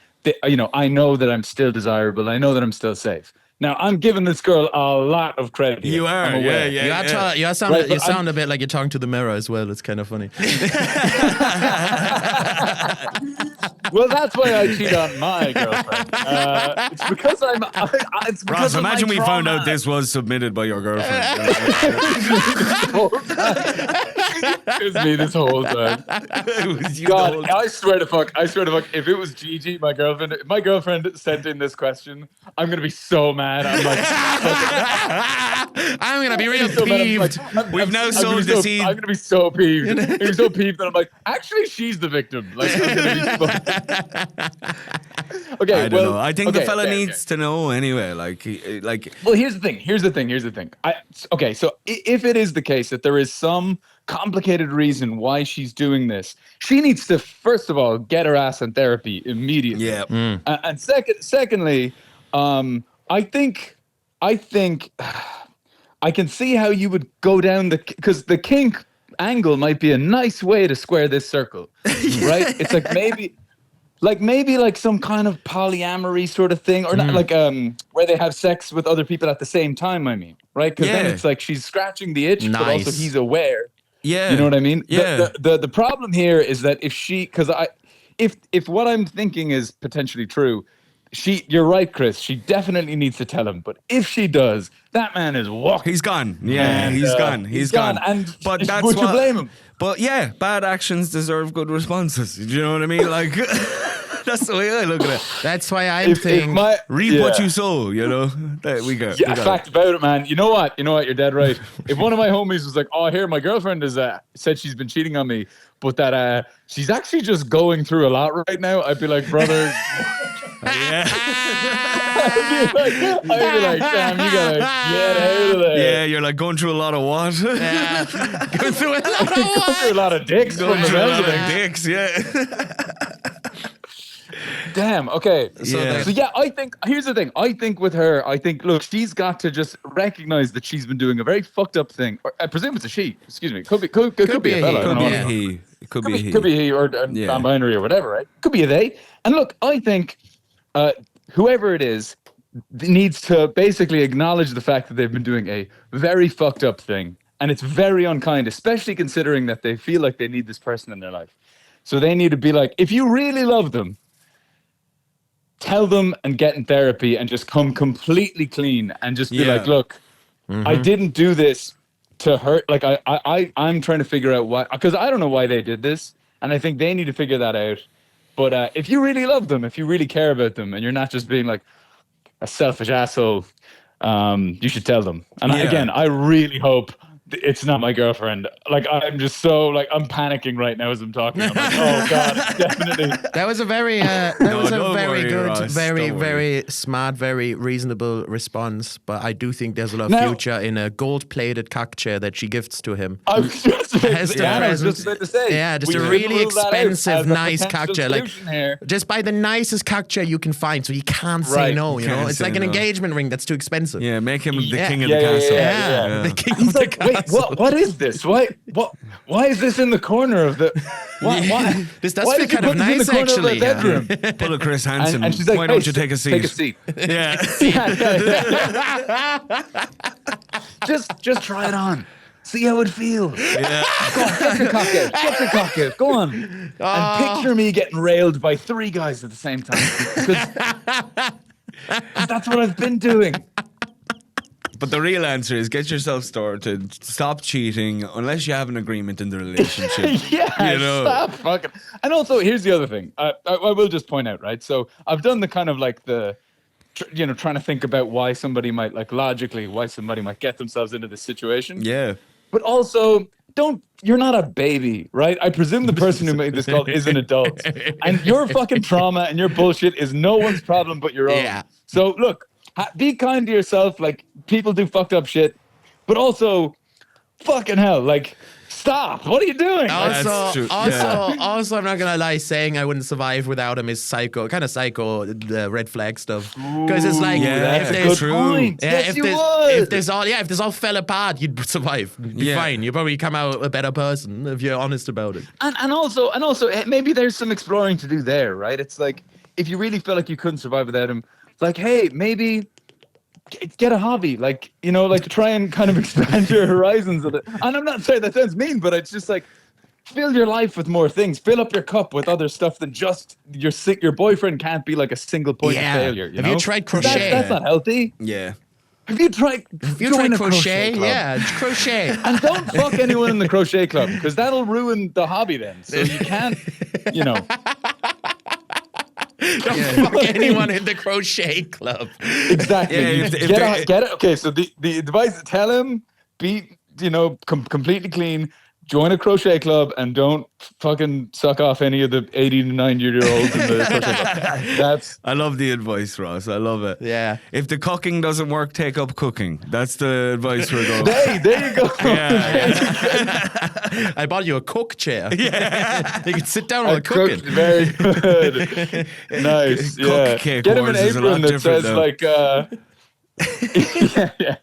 I know that I'm still desirable. I know that I'm still safe. Now, I'm giving this girl a lot of credit. You are, I'm aware. You sound a bit like you're talking to the mirror as well. It's kind of funny. Well, that's why I cheat on my girlfriend. It's because I'm. It's because Ross, of my imagine we found trauma. out this was submitted by your girlfriend. It was me this whole time. It was you God, the whole time. I swear to fuck. If it was Gigi, my girlfriend sent in this question, I'm gonna be so mad. I'm like, I'm gonna be real so mad. I'm peeved. like, We've now I'm sowed gonna be the so- seed. I'm gonna be so peeved. I'm gonna be so peeved that I'm like, actually, she's the victim. Like, I'm gonna be okay. I don't know. I think the fella okay, needs to know anyway. Like, Well, here's the thing. Okay, so if it is the case that there is some complicated reason why she's doing this, she needs to first of all get her ass in therapy immediately. yeah. And secondly, I think I can see how you would go down because the kink angle might be a nice way to square this circle, right? It's like maybe some kind of polyamory sort of thing, or not like where they have sex with other people at the same time. I mean, right? Because then Yeah. it's like she's scratching the itch, but also Nice. he's aware. Yeah. You know what I mean? Yeah. The problem here is that if what I'm thinking is potentially true, you're right, Chris. She definitely needs to tell him. But if she does, that man is walking. He's gone. Yeah, And, he's gone. he's gone. And but that's would you what, blame him? But yeah, bad actions deserve good responses. Do you know what I mean? Like, that's the way I look at it. That's why I'm thinking. Reap what you sow. You know. There we go. Yeah, We got fact about it, man. You know what? You're dead right. If one of my homies was like, "Oh, here, my girlfriend is said she's been cheating on me, but that she's actually just going through a lot right now," I'd be like, "Brother." Yeah. I'd be like, "Damn, you gotta get out of there." Yeah, you're like going through a lot of what? Going through a lot of Going through a lot of dicks Going from the through a sounds lot of of things. dicks. Yeah. Damn. Okay. Yeah. So yeah, I think here's the thing. I think with her, look, she's got to just recognize that she's been doing a very fucked up thing. Or, I presume it's a she. Excuse me. Could be a fella. be I a don't he. know. Could be Yeah. a he. It could be a he. Could be he or Yeah. non-binary or whatever, right? Could be a they. And look, I think whoever it is needs to basically acknowledge the fact that they've been doing a very fucked up thing, and it's very unkind, especially considering that they feel like they need this person in their life. So they need to be like, if you really love them, tell them and get in therapy and just come completely clean and just be Yeah. like, look, I didn't do this to hurt. Like I'm trying to figure out why, because I don't know why they did this, and I think they need to figure that out. But if you really love them, if you really care about them, and you're not just being like a selfish asshole, you should tell them. And Yeah. again, I really hope it's not my girlfriend. Like, I'm just so like, I'm panicking right now as I'm talking. I'm like, oh God, definitely. That was a very, don't worry, good, Ross, very, don't worry. very smart, very reasonable response. But I do think there's a lot of Now- future in a gold-plated cock chair that she gifts to him. I was just about Has to, the yeah, I was present- just about to say. Yeah, just we a could really rule that out expensive, as a nice potential cock chair. Like, solution here. just buy the nicest cock chair you can find, so you can't say Right. no. You know, Can't it's say like an no. engagement ring that's too expensive. Yeah, make him the Yeah. king of Yeah, the yeah, castle. yeah. the king He's of the like, wait, castle. what is this? Why is this in the corner of the? Why? This does why feel did you kind of put this in nice, the corner of the actually, yeah. bedroom? Pull a Chris Hansen. And she's like, why hey, don't you take a seat? Take a seat. Yeah. Just try it on. See how it feels. Yeah. Go on, get your cock out. Get your cock out. Go on. And picture me getting railed by 3 guys at the same time. Because that's what I've been doing. But the real answer is get yourself started. Stop cheating unless you have an agreement in the relationship. Yeah, You know. stop fucking. And also, here's the other thing. I will just point out, right? So I've done the kind of like trying to think about why somebody might, like, logically, why somebody might get themselves into this situation. Yeah. But also, you're not a baby, right? I presume the person who made this call is an adult. And your fucking trauma and your bullshit is no one's problem but your own. Yeah. So look, be kind to yourself. Like, people do fucked up shit. But also, fucking hell, like, Stop! What are you doing? That's true. Also, I'm not gonna lie. Saying I wouldn't survive without him is kind of psycho, red flag stuff. Because it's like, that's if a there's good point. Yes, you if would. this all fell apart, you'd survive. You'd be fine. You'd probably come out a better person if you're honest about it. And also, maybe there's some exploring to do there, right? It's like, if you really feel like you couldn't survive without him, like, hey, maybe get a hobby, like, you know, like try and kind of expand your horizons of it. And I'm not saying that sounds mean, but it's just like, fill your life with more things. Fill up your cup with other stuff than just your boyfriend can't be like a single point of failure. Have you tried crochet? That's not healthy. Yeah. Have you tried? Join a crochet? club. Yeah, crochet. And don't fuck anyone in the crochet club, because that'll ruin the hobby then. So you can't, you know. Don't fuck anyone in the crochet club. Exactly. Yeah, You if get it. Okay, so the advice: tell him, be, you know, completely clean. Join a crochet club and don't fucking suck off any of the 80 to 90-year-olds in the crochet club. That's I love the advice, Ross. I love it. Yeah. If the cooking doesn't work, take up cooking. That's the advice we're going. hey, there you go. I bought you a cook chair. Yeah. You can sit down while I cooking. cooked very good. Nice. Cook Yeah. cake Get him an wars is a lot apron that different says now. like yeah.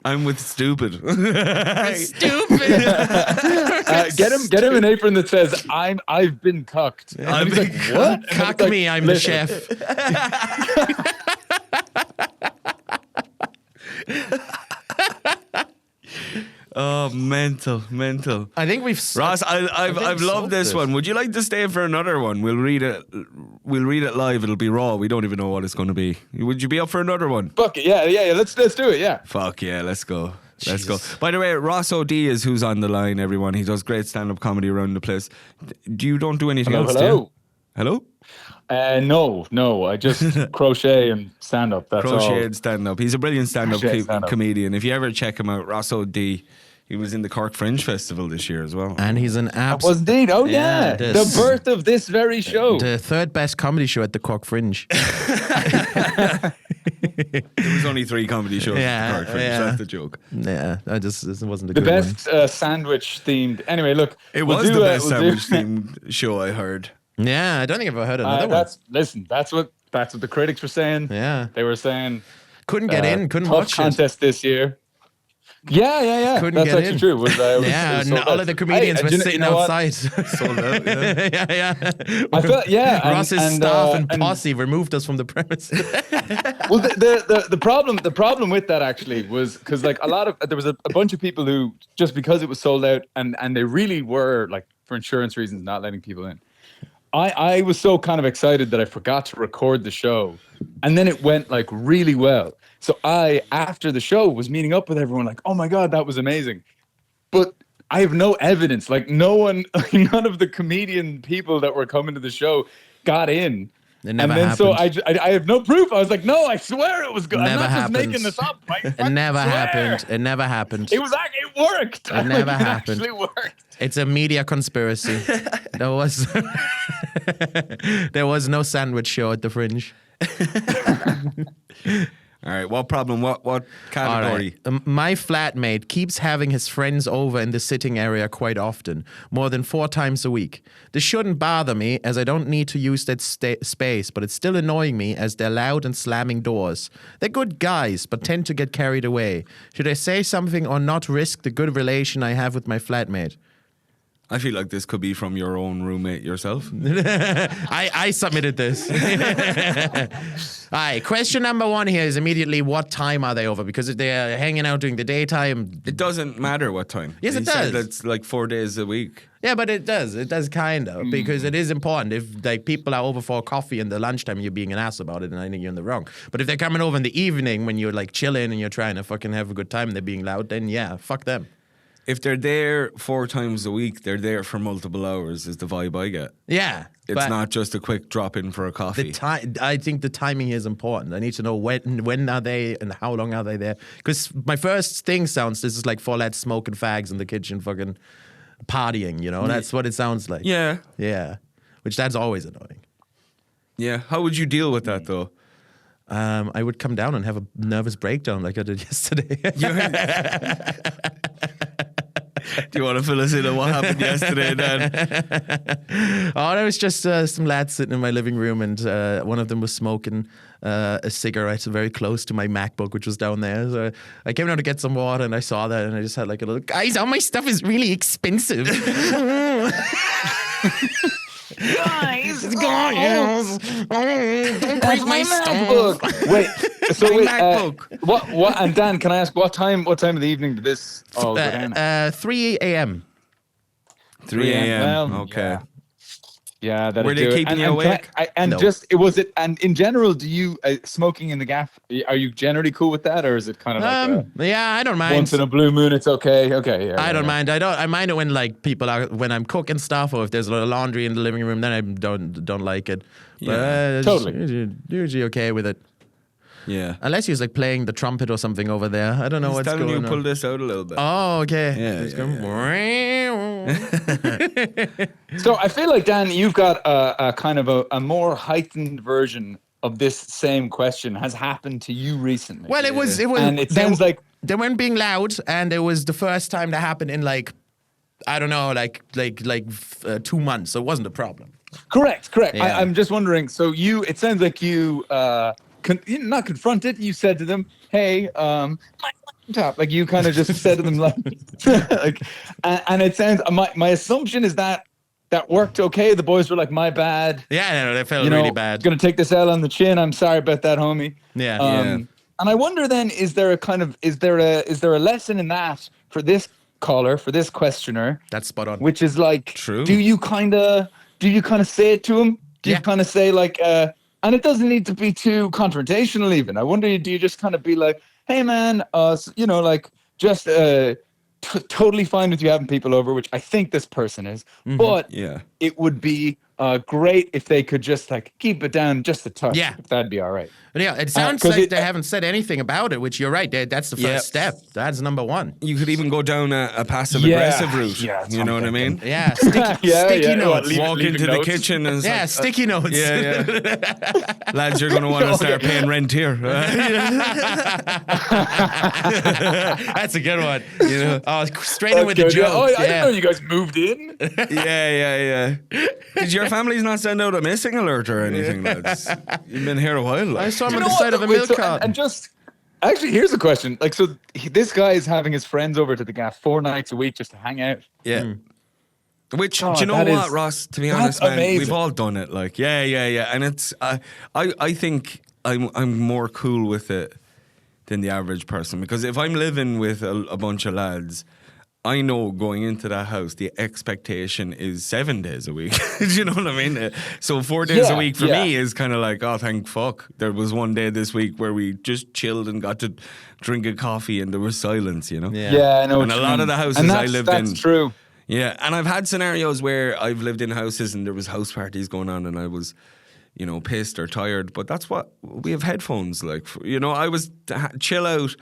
I'm with stupid. Stupid. Get him an apron that says I've been cucked. And he's like, what? And Cock it's like, me, I'm the listen. chef. Oh, mental. I think we've Ross, I've loved this one. Would you like to stay for another one? We'll read it live. It'll be raw. We don't even know what it's going to be. Would you be up for another one? Fuck it. Yeah. Let's do it. Yeah. Fuck yeah, let's go. Let's go. By the way, Ross O'D is who's on the line, everyone. He does great stand-up comedy around the place. You don't do anything else, do you? Hello? No. I just crochet and stand up. That's Crochet all. and stand-up. He's a brilliant stand-up Crochet and stand-up. comedian. If you ever check him out, Ross O'D. He was in the Cork Fringe Festival this year as well. And he's an That was indeed. Oh yeah. The this- birth of this very show. the third best comedy show at the Cork Fringe. There was only 3 comedy shows Yeah, at the Cork Fringe. yeah. That's the joke. Yeah, this wasn't a The good best sandwich themed. Anyway, look. It we'll was do, the best we'll do- sandwich themed show I heard. one. Yeah, I don't think I've ever heard another one. That's what the critics were saying. Yeah. They were saying Couldn't get in, couldn't tough watch contest this year. Yeah. Couldn't That's get actually in. true. It was, it. Yeah, sold all out. of the comedians Hey, were and sitting you know what? outside. Sold out, yeah. yeah. I felt Ross's staff and posse removed us from the premise. Well, the problem with that actually was because like there was a bunch of people who, just because it was sold out and they really were, like, for insurance reasons, not letting people in. I was so kind of excited that I forgot to record the show, and then it went like really well. So I, after the show, was meeting up with everyone like, oh my God, that was amazing. But I have no evidence. Like none of the comedian people that were coming to the show got in. It never and then so happened. I have no proof. I was like, no, I swear it was good. I'm Never not happened. just making this up. I It fucking never swear. happened. It never happened. It worked. It never It happened. actually worked. It's a media conspiracy. There was there was no sandwich show at the Fringe. All right, what problem? What All category? right. My flatmate keeps having his friends over in the sitting area quite often, more than 4 times a week. This shouldn't bother me, as I don't need to use that space, but it's still annoying me as they're loud and slamming doors. They're good guys, but tend to get carried away. Should I say something or not risk the good relation I have with my flatmate? I feel like this could be from your own roommate yourself. I submitted this. All right, question number 1 here is immediately, what time are they over? Because if they're hanging out during the daytime, It doesn't matter what time. Yes, it He said does. It's like 4 days a week. yeah, but it does kind of, because it is important. If like people are over for coffee in the lunchtime, you're being an ass about it, and I think you're in the wrong. But if they're coming over in the evening when you're like chilling and you're trying to fucking have a good time and they're being loud, then yeah, fuck them. If they're there 4 times a week, they're there for multiple hours, is the vibe I get. Yeah, It's but not just a quick drop in for a coffee. I think the timing is important. I need to know when are they and how long are they there. Because my first thing sounds, this is like 4 lads smoking fags in the kitchen, fucking partying. You know, that's what it sounds like. Yeah. Yeah, which that's always annoying. Yeah. How would you deal with that though? I would come down and have a nervous breakdown like I did yesterday. Do you want to fill us in on what happened yesterday, Dan? Oh, there was just some lads sitting in my living room, and one of them was smoking a cigarette very close to my MacBook, which was down there. So I came down to get some water, and I saw that, and I just had like a little, guys, all my stuff is really expensive. Guys, Guys, don't break my MacBook. stuff. Wait, so My wait, MacBook. what? And Dan, can I ask what time of the evening did this all go down? 3 a.m. 3 a.m. Well, Okay. Yeah, that Were they keeping you awake? No. And in general, do you smoking in the gaff? Are you generally cool with that, or is it kind of like Yeah, I don't mind. once in a blue moon? It's okay. Okay, yeah. I don't mind. I mind it when like people are when I'm cooking stuff, or if there's a lot of laundry in the living room, then I don't like it. But Yeah, totally. Usually okay with it, Yeah. unless he's like playing the trumpet or something over there. I don't know what's telling going you on. pull this out a little bit. Oh, okay. Yeah, It's yeah, going, So I feel like Dan, you've got a kind of a more heightened version of this same question has happened to you recently. Well, it was, and it sounds like they weren't being loud, and it was the first time that happened in like, I don't know, 2 months. So it wasn't a problem. correct. Yeah. I'm just wondering. So it sounds like you not confronted. You said to them, "Hey, my laptop." Like you kind of just said to them, like, and it sounds. My assumption is that worked okay. The boys were like, "My bad." Yeah, no, they felt You know, really bad. Gonna take this L on the chin. I'm sorry about that, homie. Yeah. And I wonder then, is there a lesson in that for this caller, for this questioner, That's spot on. which is like, True. do you kind of say it to him? Do you Yeah. kind of say like, and it doesn't need to be too confrontational even. I wonder, do you just kind of be like, hey man, like just totally fine with you having people over, which I think this person is, but Yeah. it would be great if they could just like keep it down just a touch. Yeah. If that'd be all right. But yeah, it sounds 'cause like they haven't said anything about it, which you're right. That's the first Yeah. step. That's number one. You could even go down a passive aggressive route. Yeah, that's you what know I'm what I mean? Yeah, sticky Yeah, notes. what, leave- Walk leaving into the notes? kitchen and it's Yeah, like, sticky notes. yeah. Lads, you're going to want to start paying rent here. That's a good one. You know, straight in with the That's good, yeah. jokes. Oh, I didn't know you guys moved in. yeah. Did your families not send out a missing alert or anything, lads? You've been here a while. I Like. saw him You on know the what, side of a though? Wait, milk so- carton. and just actually, here's a question. Like, so this guy is having his friends over to the gaff 4 nights a week just to hang out. Yeah. Which, Oh, do you know that what, is- Ross? To be that's honest, man, amazing. we've all done it. Like, yeah. And it's, I think I'm more cool with it than the average person, because if I'm living with a bunch of lads, I know going into that house, the expectation is 7 days a week. Do you know what I mean? So 4 days a Yeah, week for yeah. me is kind of like, oh, thank fuck. There was one day this week where we just chilled and got to drink a coffee and there was silence, you know? Yeah. Yeah, I know. And what a you lot mean. of the houses And I that's- lived that's in- true. Yeah, and I've had scenarios where I've lived in houses and there was house parties going on and I was, pissed or tired. But that's what we have headphones. Like, I was chill out.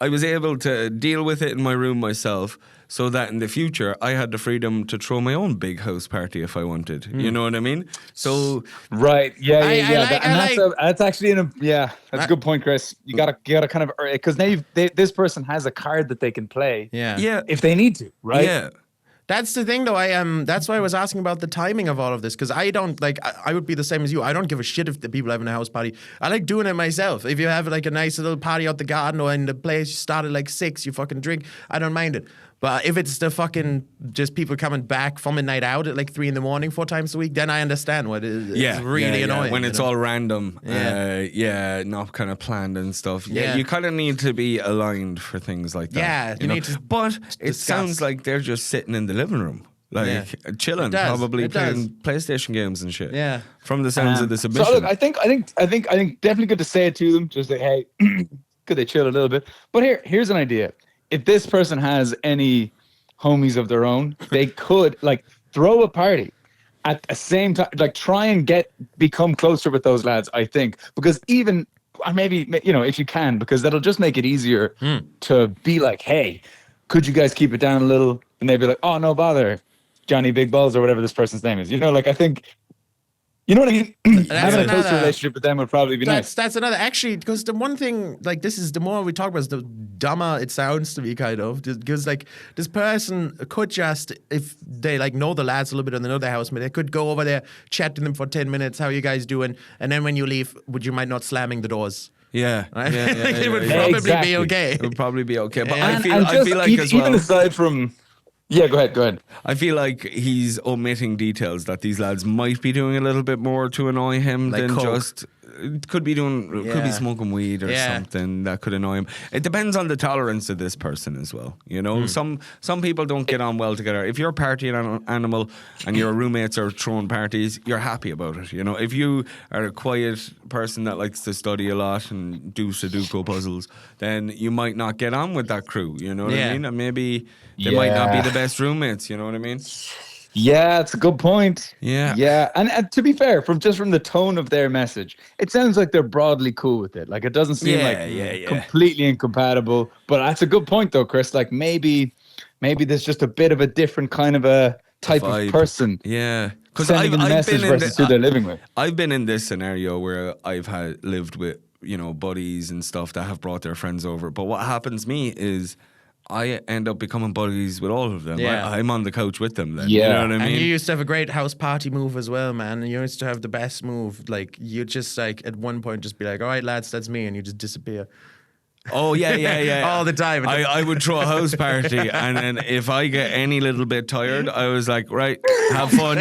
I was able to deal with it in my room myself, so that in the future I had the freedom to throw my own big house party if I wanted. You know what I mean? So Right. Yeah. I like- and I that's actually that's a good point, Chris. You gotta kind of, because now this person has a card that they can play yeah, if they need to, right? yeah. That's the thing, though. That's why I was asking about the timing of all of this, because I don't like. I would be the same as you. I don't give a shit if the people having a house party. I like doing it myself. If you have like a nice little party out the garden or in the place, you start at like 6, you fucking drink. I don't mind it. But if it's the fucking just people coming back from a night out at like 3 a.m. 4 times a week, then I understand what it's really annoying. when it's all random. Yeah. Not kind of planned and stuff. Yeah, Yeah. you kind of need to be aligned for things like that. Yeah, you need to But it discuss. sounds like they're just sitting in the living room, like chilling, It does. probably It playing does. PlayStation games and shit. Yeah. from the sounds of the So submission. look, I think definitely good to say it to them. Just say, hey, could they chill a little bit? But here's an idea. If this person has any homies of their own, they could like throw a party at the same time, like try and become closer with those lads, I think, because even, or maybe, if you can, because that'll just make it easier to be like, hey, could you guys keep it down a little? And they'd be like, oh, no bother, Johnny Big Balls or whatever this person's name is. Like, I think You know what I mean? Having a closer another- relationship with them would probably be nice. That's another actually, because the one thing, like, this is the more we talk about this, the dumber it sounds to me, kind of, because like this person could just, if they like know the lads a little bit and they know their housemate, they could go over there, chat to them for 10 minutes, how you guys doing, and then when you leave, you might not slamming the doors. Yeah, Right? yeah, yeah, It would yeah. probably Exactly. be okay. It would probably be okay. But And I feel like as well. even aside from, yeah, go ahead. I feel like he's omitting details that these lads might be doing a little bit more to annoy him Like than coke. just. Could be Yeah. smoking weed or Yeah. something that could annoy him. It depends on the tolerance of this person as well. You know, Hmm. some people don't get on well together. If you're a party animal and your roommates are throwing parties, you're happy about it. You know, if you are a quiet person that likes to study a lot and do Sudoku puzzles, then you might not get on with that crew. You know what Yeah. I mean? And maybe they might not be Yeah. the best roommates. You know what I mean? Yeah, it's a good point. Yeah. Yeah. And to be fair, from the tone of their message, it sounds like they're broadly cool with it. Like it doesn't seem like completely incompatible. But that's a good point though, Chris. Like maybe there's just a bit of a different kind of a type Vibe. of person Yeah. Because sending a message versus who they're living with. I've been in this scenario where I've lived with, buddies and stuff that have brought their friends over. But what happens to me is I end up becoming buddies with all of them. Yeah. I'm on the couch with them then. Yeah. You know what I And mean? you used to have a great house party move as well, man. You used to have the best move. Like, you just, like, at one point just be like, all right, lads, that's me. And you just disappear. Oh, yeah. All the time. I would throw a house party, and then if I get any little bit tired, I was like, right, have fun.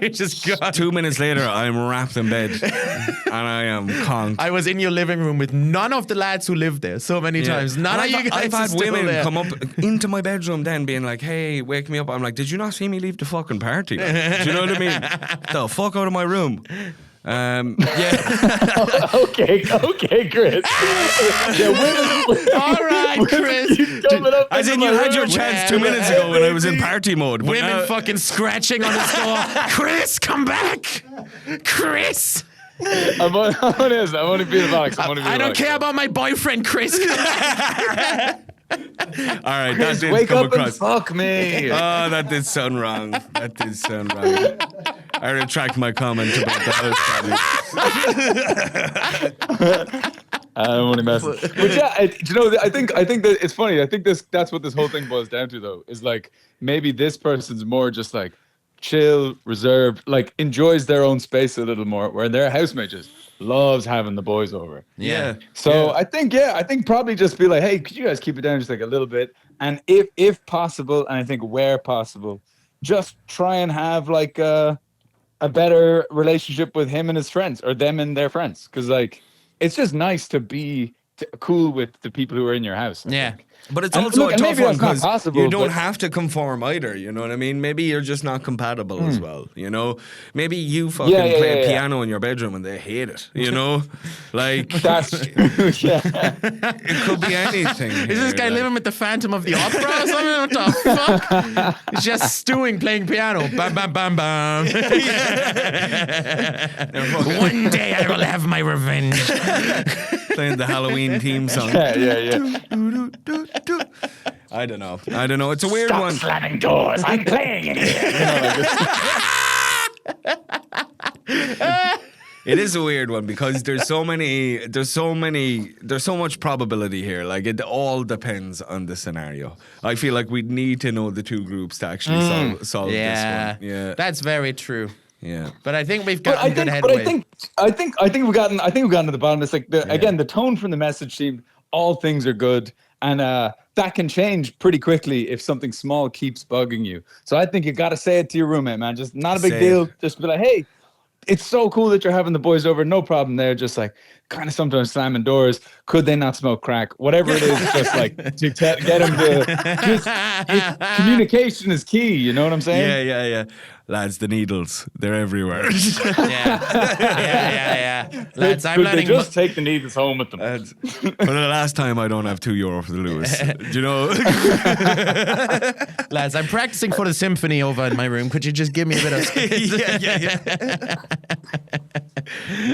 You just gone. 2 minutes later, I'm wrapped in bed, and I am conked. I was in your living room with none of the lads who lived there so many times. None of you guys I've are had still women there. come up into my bedroom then being like, hey, wake me up. I'm like, did you not see me leave the fucking party? Do you know what I mean? The fuck out of my room. Yeah. Okay, Chris. Yeah, women. All right, Chris. Coming up As in, into you my had your room. chance 2 minutes ago when I was in party mode. But Women now- fucking scratching on his door. Chris, come back. Chris. I'm only being a box. I don't care about my boyfriend, Chris. All right, that did Wake come up and across. fuck me. Oh, that did sound wrong. That did sound wrong. I retract my comment about the house party. I'm only messing. But yeah, I think that it's funny. I think that's what this whole thing boils down to, though, is like maybe this person's more just like chill, reserved, like enjoys their own space a little more, where their housemate just loves having the boys over. Yeah. So I think probably just be like, hey, could you guys keep it down just like a little bit? And if possible, and I think where possible, just try and have like a better relationship with him and his friends, or them and their friends, because like it's just nice to be cool with the people who are in your house. I Yeah. think. But it's And also look, a and tough maybe one that's not because possible, you don't but- have to conform either. You know what I mean? Maybe you're just not compatible as well. You know, maybe you fucking Yeah, play yeah. piano in your bedroom and they hate it. You know, like That's yeah. it could be anything. Is this here, guy like- living with the Phantom of the Opera or something? What the fuck? He's just stewing, playing piano. Bam, bam, bam, bam. One day I will have my revenge. playing the Halloween theme song? yeah. I don't know. It's a weird one. Slamming doors. I'm playing in here. It is a weird one because there's so much probability here. Like it all depends on the scenario. I feel like we need to know the two groups to actually solve Yeah. this one. Yeah, That's very true. yeah. But I think we've But gotten good headway. I think we've gotten to the bottom. It's like again, the tone from the message seemed all things are good, and that can change pretty quickly if something small keeps bugging you. So I think you got to say it to your roommate, man. Just not a big Say deal. it. Just be like, hey, it's so cool that you're having the boys over. No problem there. Just like kind of sometimes slamming doors. Could they not smoke crack? Whatever it is, just like to get them to. Communication is key. You know what I'm saying? Yeah. Lads, the needles, they're everywhere. yeah. Lads, I'm Could they learning. just take the needles home with them? And for the last time, I don't have €2 for the Lewis. Do you know? Lads, I'm practicing for the symphony over in my room. Could you just give me a bit of yeah.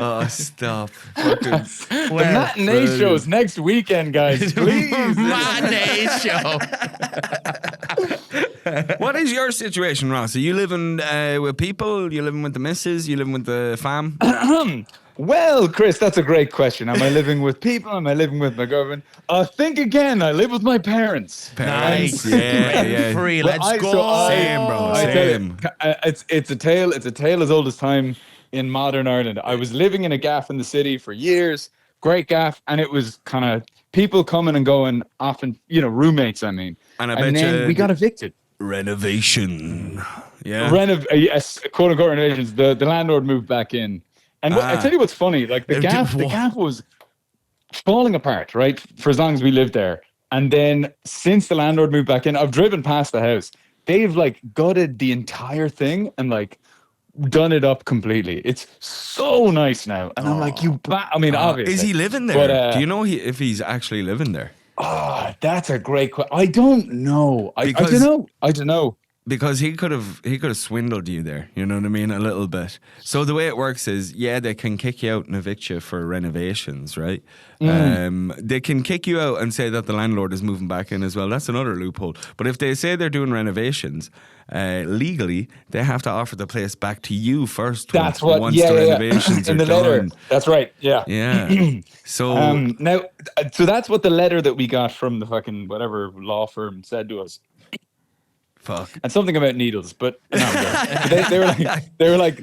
Oh, stop. Fucking. The matinee shows next weekend, guys. Please. matinee show? What is your situation, Ross? Are you living with people? You living with the missus? You living with the fam? Well, Chris, that's a great question. Am I living with people? Am I living with my girlfriend? Think again. I live with my parents. Nice. Yeah. Free. Well, Let's go. Same, bro. I tell you, Same. it's a tale. It's a tale as old as time in modern Ireland. I was living in a gaff in the city for years. Great gaff, and it was kind of people coming and going. Often, roommates. I mean, And I and bet then you we got evicted. renovation. Yeah. Yes, quote unquote renovations. The landlord moved back in, and I tell you what's funny. Like the gaff was falling apart, right? For as long as we lived there, and then since the landlord moved back in, I've driven past the house. They've like gutted the entire thing and like done it up completely. It's so nice now, and I'm like, I mean, obviously, Is he living there? But, Do you know if he's actually living there? That's a great question. I don't know. I don't know. Because he could have swindled you there, you know what I mean, a little bit. So the way it works is, they can kick you out and evict you for renovations, right? They can kick you out and say that the landlord is moving back in as well. That's another loophole. But if they say they're doing renovations, legally they have to offer the place back to you first. That's once the renovations in are the letter. done. That's right. Yeah. Yeah. So now, so that's what the letter that we got from the fucking whatever law firm said to us. fuck. And something about needles, but no, they were like,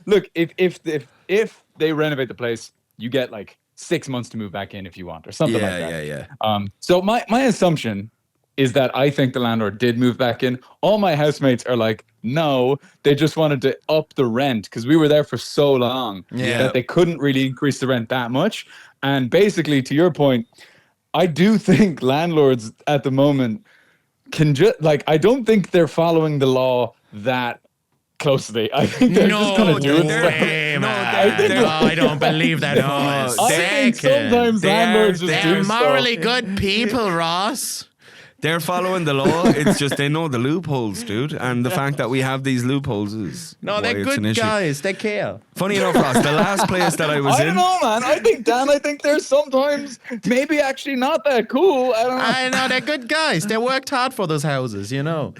look, if they renovate the place, you get like 6 months to move back in if you want, or something like that. Yeah. So my assumption is that I think the landlord did move back in. All my housemates are like, no, they just wanted to up the rent because we were there for so long that they couldn't really increase the rent that much. And basically, to your point, I do think landlords at the moment can just I don't think they're following the law that closely. I think they're just kind of doing stuff. I don't believe that. I think sometimes landlords just do They're morally stuff. good people, Ross. They're following the law. It's just they know the loopholes, dude. And the fact that we have these loopholes is No, why they're it's an good issue. guys. They care. Funny enough, Ross, the last place that I was I in. don't know, man. I think they're sometimes maybe actually not that cool. I don't know. I know they're good guys. They worked hard for those houses, you know.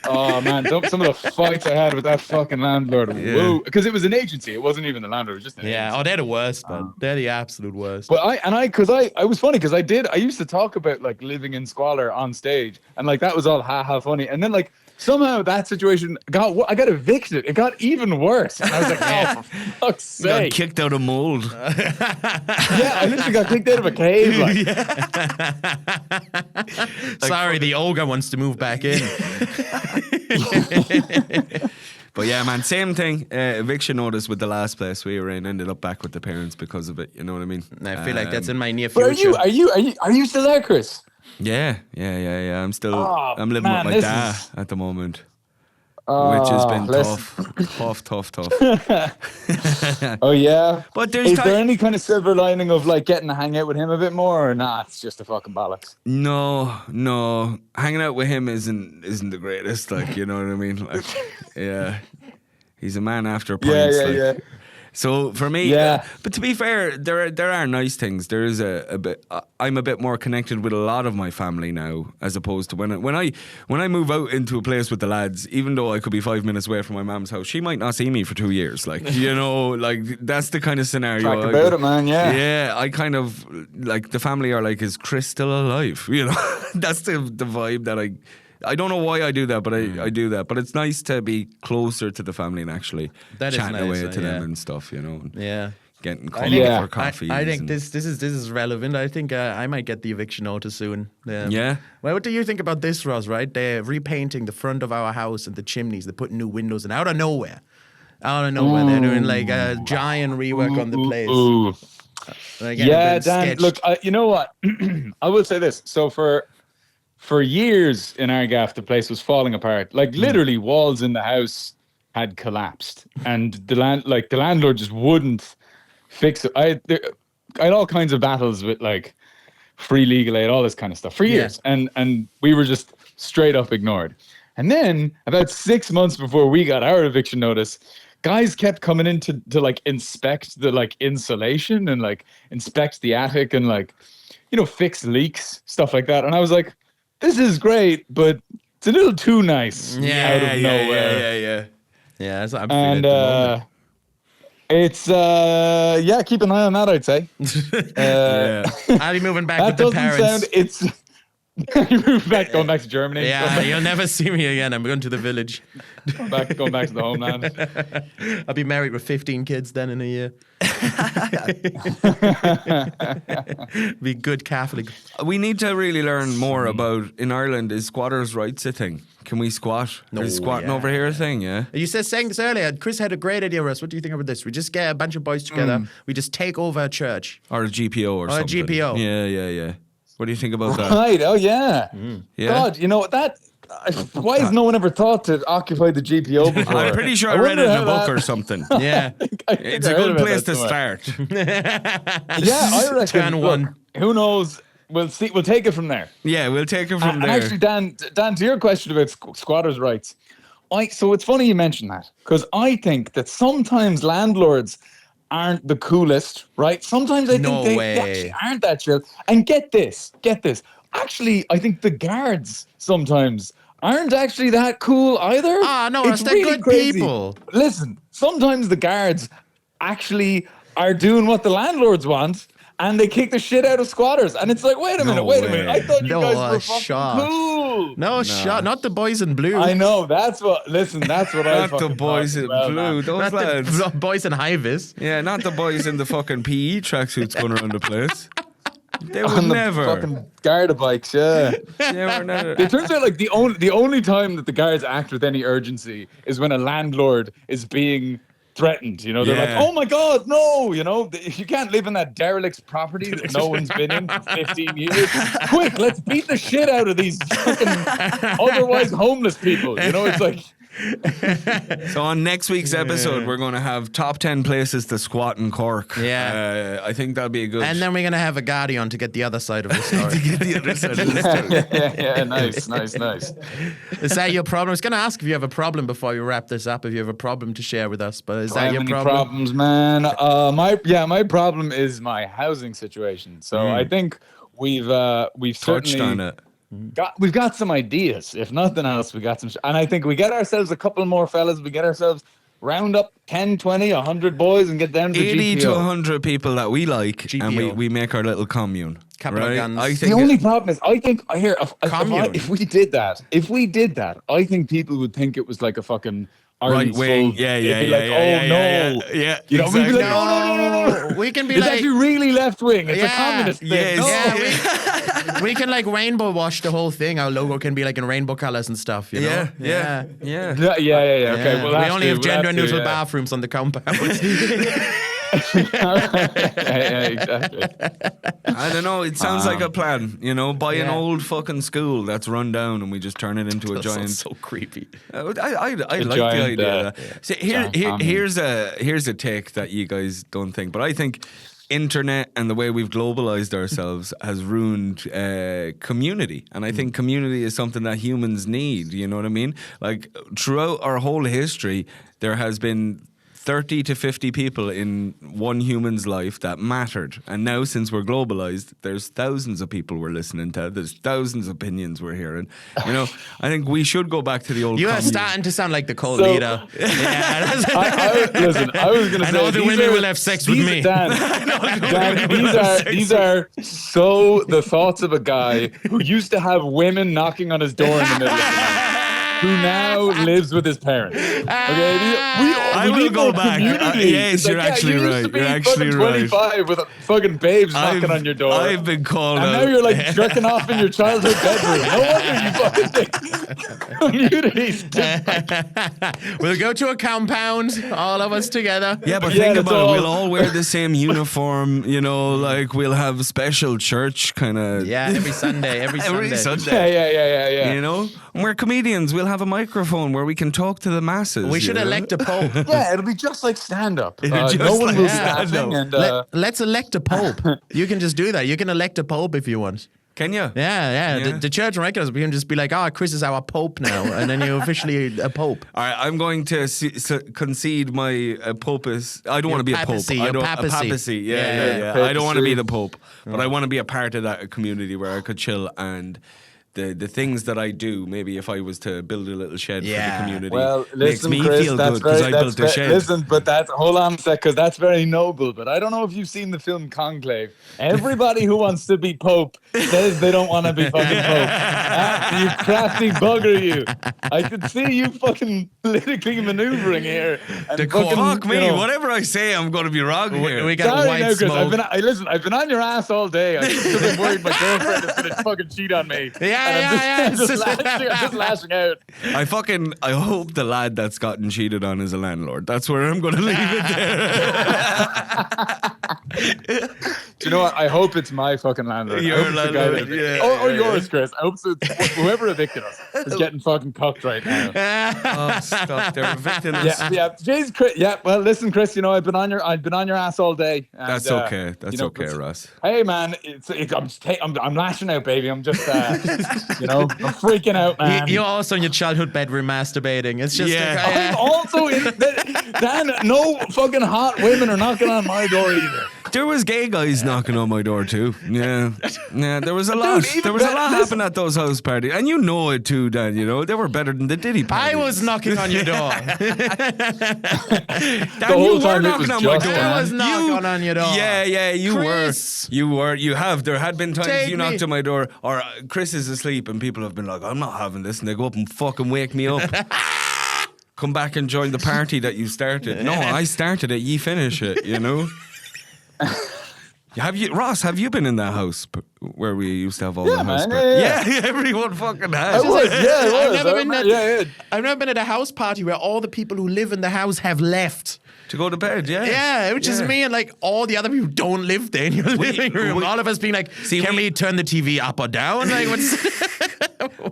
Oh man, some of the fights I had with that fucking landlord. Whoa, because it was an agency. It wasn't even the landlord. It was just an Yeah. agency. Oh, they're the worst, man. They're the absolute worst. But I was funny because I used to talk about like living in squalor on stage, and like that was all ha funny, and then like somehow that situation I got evicted. It got even worse. And I was like, oh, for fuck's Got sake. kicked out of mold. Yeah, I literally got kicked out of a cave. Like. Sorry, the ogre wants to move back in. But yeah, man, same thing. Eviction notice with the last place we were in. Ended up back with the parents because of it. You know what I mean? I feel like that's in my near But future. are you still there, Chris? Yeah. I'm still. Oh, I'm living man, with my this dad is- at the moment, which has been tough. Oh yeah. But there's Is there any kind of silver lining of like getting to hang out with him a bit more, or not? It's just a fucking bollocks. No, hanging out with him isn't the greatest. Like, you know what I mean? Like, yeah, he's a man after pints. like. So for me, but to be fair, there are nice things. There is a bit. I'm a bit more connected with a lot of my family now, as opposed to when I move out into a place with the lads. Even though I could be 5 minutes away from my mom's house, she might not see me for 2 years. Like, you know, like that's the kind of scenario. Talk about it, man. Yeah. Yeah, I kind of like the family are like, is Chris still alive? You know, that's the vibe that I don't know why I do that, but I do that. But it's nice to be closer to the family and actually That is chatting nice, away to them yeah. and stuff, you know. And Yeah. getting Yeah. for coffee. I think this is relevant. I think I might get the eviction notice soon. Yeah. Well, what do you think about this, Ross? Right? They're repainting the front of our house and the chimneys. They're putting new windows in out of nowhere. They're doing like a giant rework on the place. Ooh. Like, Yeah, everything's Dan. sketched. Look, you know what? I will say this. So for years in our gaff, the place was falling apart. Like literally, walls in the house had collapsed, and the landlord just wouldn't fix it. I had all kinds of battles with like free legal aid, all this kind of stuff for years, and we were just straight up ignored. And then about 6 months before we got our eviction notice, guys kept coming in to like inspect the like insulation and like inspect the attic and like, you know, fix leaks, stuff like that. And I was like, this is great, but It's a little too nice. Out of nowhere. Yeah, that's what I'm feeling And at the moment. it's keep an eye on that, I'd say. I'll be moving back That with the doesn't parents. sound. It's going back to Germany. Yeah, you'll never see me again. I'm going to the village. going back to the homeland. I'll be married with 15 kids then in a year. Be good Catholic. We need to really learn more about, in Ireland, is squatters' rights a thing? Can we squat? No, is squatting yeah. over here a thing, yeah? You said saying this earlier. Chris had a great idea, Russ. What do you think about this? We just get a bunch of boys together. We just take over a church. Or a GPO or a something. GPO. Yeah. What do you think about that? Right. Oh yeah. Yeah. God, you know that. Why has no one ever thought to occupy the GPO before? I'm pretty sure I read it in wonder a book how or something. Yeah. It's a good place to start. Yeah, I reckon. Turn look, one. Who knows? We'll see. We'll take it from there. Yeah, we'll take it from And there. actually, Dan, to your question about squatters' rights, so it's funny you mention that because I think that sometimes landlords aren't the coolest, right? Sometimes I No think way. they actually aren't that chill. And get this. Actually, I think the guards sometimes aren't actually that cool either. Ah, no, It's they're good people. Listen, sometimes the guards actually are doing what the landlords want. And they kick the shit out of squatters. And it's like, wait a minute. I thought you No, guys were shot. fucking cool. No, shot. Not the boys in blue. I know. That's what I Not the fucking boys thought in as well, blue. man. Those Not lads. the boys in high vis. Yeah, not the boys in the fucking PE tracksuits going around the place. They would On the never. fucking Garda bikes, yeah. Yeah, we're never. It turns out like the only time that the guards act with any urgency is when a landlord is being threatened. You know, they're Yeah. like, "Oh my God, no!" You know, you can't live in that derelict property that no one's been in for 15 years. Quick, let's beat the shit out of these fucking otherwise homeless people. You know, it's like. So on next week's episode, we're going to have top 10 places to squat in Cork. Yeah. I think that'll be a good. And then we're going to have a guardian on to get the other side of the story. get the other side of the story. yeah, nice. Is that your problem? I was going to ask if you have a problem before we wrap this up, if you have a problem to share with us, but is I that have your any problem? problems, man. My problem is my housing situation. So I think we've Touched certainly on it. we've got some ideas. If nothing else, we got some. And I think we get ourselves a couple more fellas. We get ourselves round up 10, 20, 100 boys and get them to 80 GPO. to 100 people that we like, and GPO. we make our little commune. Capital right? guns. I The think only problem is, I think Commune. if we did that, I think people would think it was like a fucking right Ireland's wing. full- Yeah, they'd yeah, be yeah, like, yeah, oh yeah, no, yeah. you know, we'd be exactly. like, no. We can be It's like, actually really left wing. It's a Yeah, communist thing. yes, No. yeah, we can like rainbow wash the whole thing. Our logo can be like in rainbow colors and stuff. You know? Yeah. Yeah. Okay. Yeah. We'll we have only to, have gender neutral yeah. bathrooms on the compound. yeah, exactly. I don't know. It sounds like a plan. You know, buy an old fucking school that's run down and we just turn it into a giant. so creepy. I like the giant, idea. Of that. See, giant here's a take that you guys don't think, but I think internet and the way we've globalized ourselves has ruined community, and I think community is something that humans need. You know what I mean? Like throughout our whole history, there has been 30 to 50 people in one human's life that mattered. And now, since we're globalized, there's thousands of people we're listening to. There's thousands of opinions we're hearing. You know, I think we should go back to the old You are commune. starting to sound like the co So- leader. Yeah, Listen, I was going to say, and all the these women are- will have sex with these- me. Dan, these are so the thoughts of a guy who used to have women knocking on his door in the middle of the night, who now lives with his parents. Okay, I we will need go more back. community. Yes, It's like, you're actually you used right. to be You're actually fucking right. 25 with fucking babes knocking on your door. I've been called And out. now you're like jerking off in your childhood bedroom. No wonder you fucking think community's different. We'll go to a compound, all of us together. Yeah, but Yeah, think that's about all. it. We'll all wear the same uniform, you know, like we'll have special church kind of. Yeah, every Sunday. Every Sunday. Yeah. You know, and we're comedians. We'll have a microphone where we can talk to the masses. We you should know? elect a pope. Yeah, it'll be just like stand-up. just No one like will be stand-up. laughing. And, Let's elect a pope. You can just do that. You can elect a pope if you want. Can you? Yeah. Yeah. The church recognize. We can just be like, Chris is our pope now, and then you're officially a pope. All right, I'm going to concede my popus. I don't want to be papacy, a pope. I your don't, papacy. A papacy. Yeah. Yeah, I don't want to be papacy. the pope, but I want to be a part of that community where I could chill and the things that I do. Maybe if I was to build a little shed for the Yeah. community, Well, makes listen, me Chris, feel that's good because very, I built a shed. Listen, but that's hold on a sec, because that's very noble. But I don't know if you've seen the film Conclave. Everybody who wants to be Pope says they don't want to be fucking Pope. You crafty bugger, you! I could see you fucking politically maneuvering here. And The fucking, Fuck me! you know, Whatever I say, I'm going to be wrong here. We got Sorry, white no, Chris. smoke. I've been on your ass all day. I'm just worried my girlfriend is going to fucking cheat on me. Yeah. I'm just lashing out. I hope the lad that's gotten cheated on is a landlord. That's where I'm going to leave it there. Do you know what? I hope it's my fucking landlord. Your I hope it's the guy landlord, that- yeah, or yeah, yours, Chris. I hope it's whoever evicted us is getting fucking cocked right now. Oh, stop! They're evicting us. Yeah. Jeez, Chris. Yeah. Well, listen, Chris. You know, I've been on your ass all day. And, That's okay. That's you know, okay, Ross. Hey, man. I'm lashing out, baby. I'm just, I'm freaking out, man. You're also in your childhood bedroom masturbating. It's just Yeah. I'm also in. Dan, no fucking hot women are knocking on my door either. There was gay guys knocking on my door too. Yeah, there was a lot. even There was a better- lot listen. happening at those house parties, and you know it too, Dan. You know they were better than the Diddy I parties. was knocking on your door. Dan, whole you were time it knocking was on my just door. Dan. I was knocking on your door. Yeah, you Chris. were. You were. You have. There had been times Take you me. knocked on my door, or Chris is asleep, and people have been like, "I'm not having this," and they go up and fucking wake me up. Come back and join the party that you started. No, I started it. You finish it. You know. Ross? Have you been in that house where we used to have all the house man, parties? yeah. Everyone fucking has. I was, yeah, I I've was. never been at- yeah. I've never been at a house party where all the people who live in the house have left. To go to bed, yeah. Yeah, which is Yeah. me and like all the other people who don't live there in your living room. All of us being like, can we turn the TV up or down? Like, what's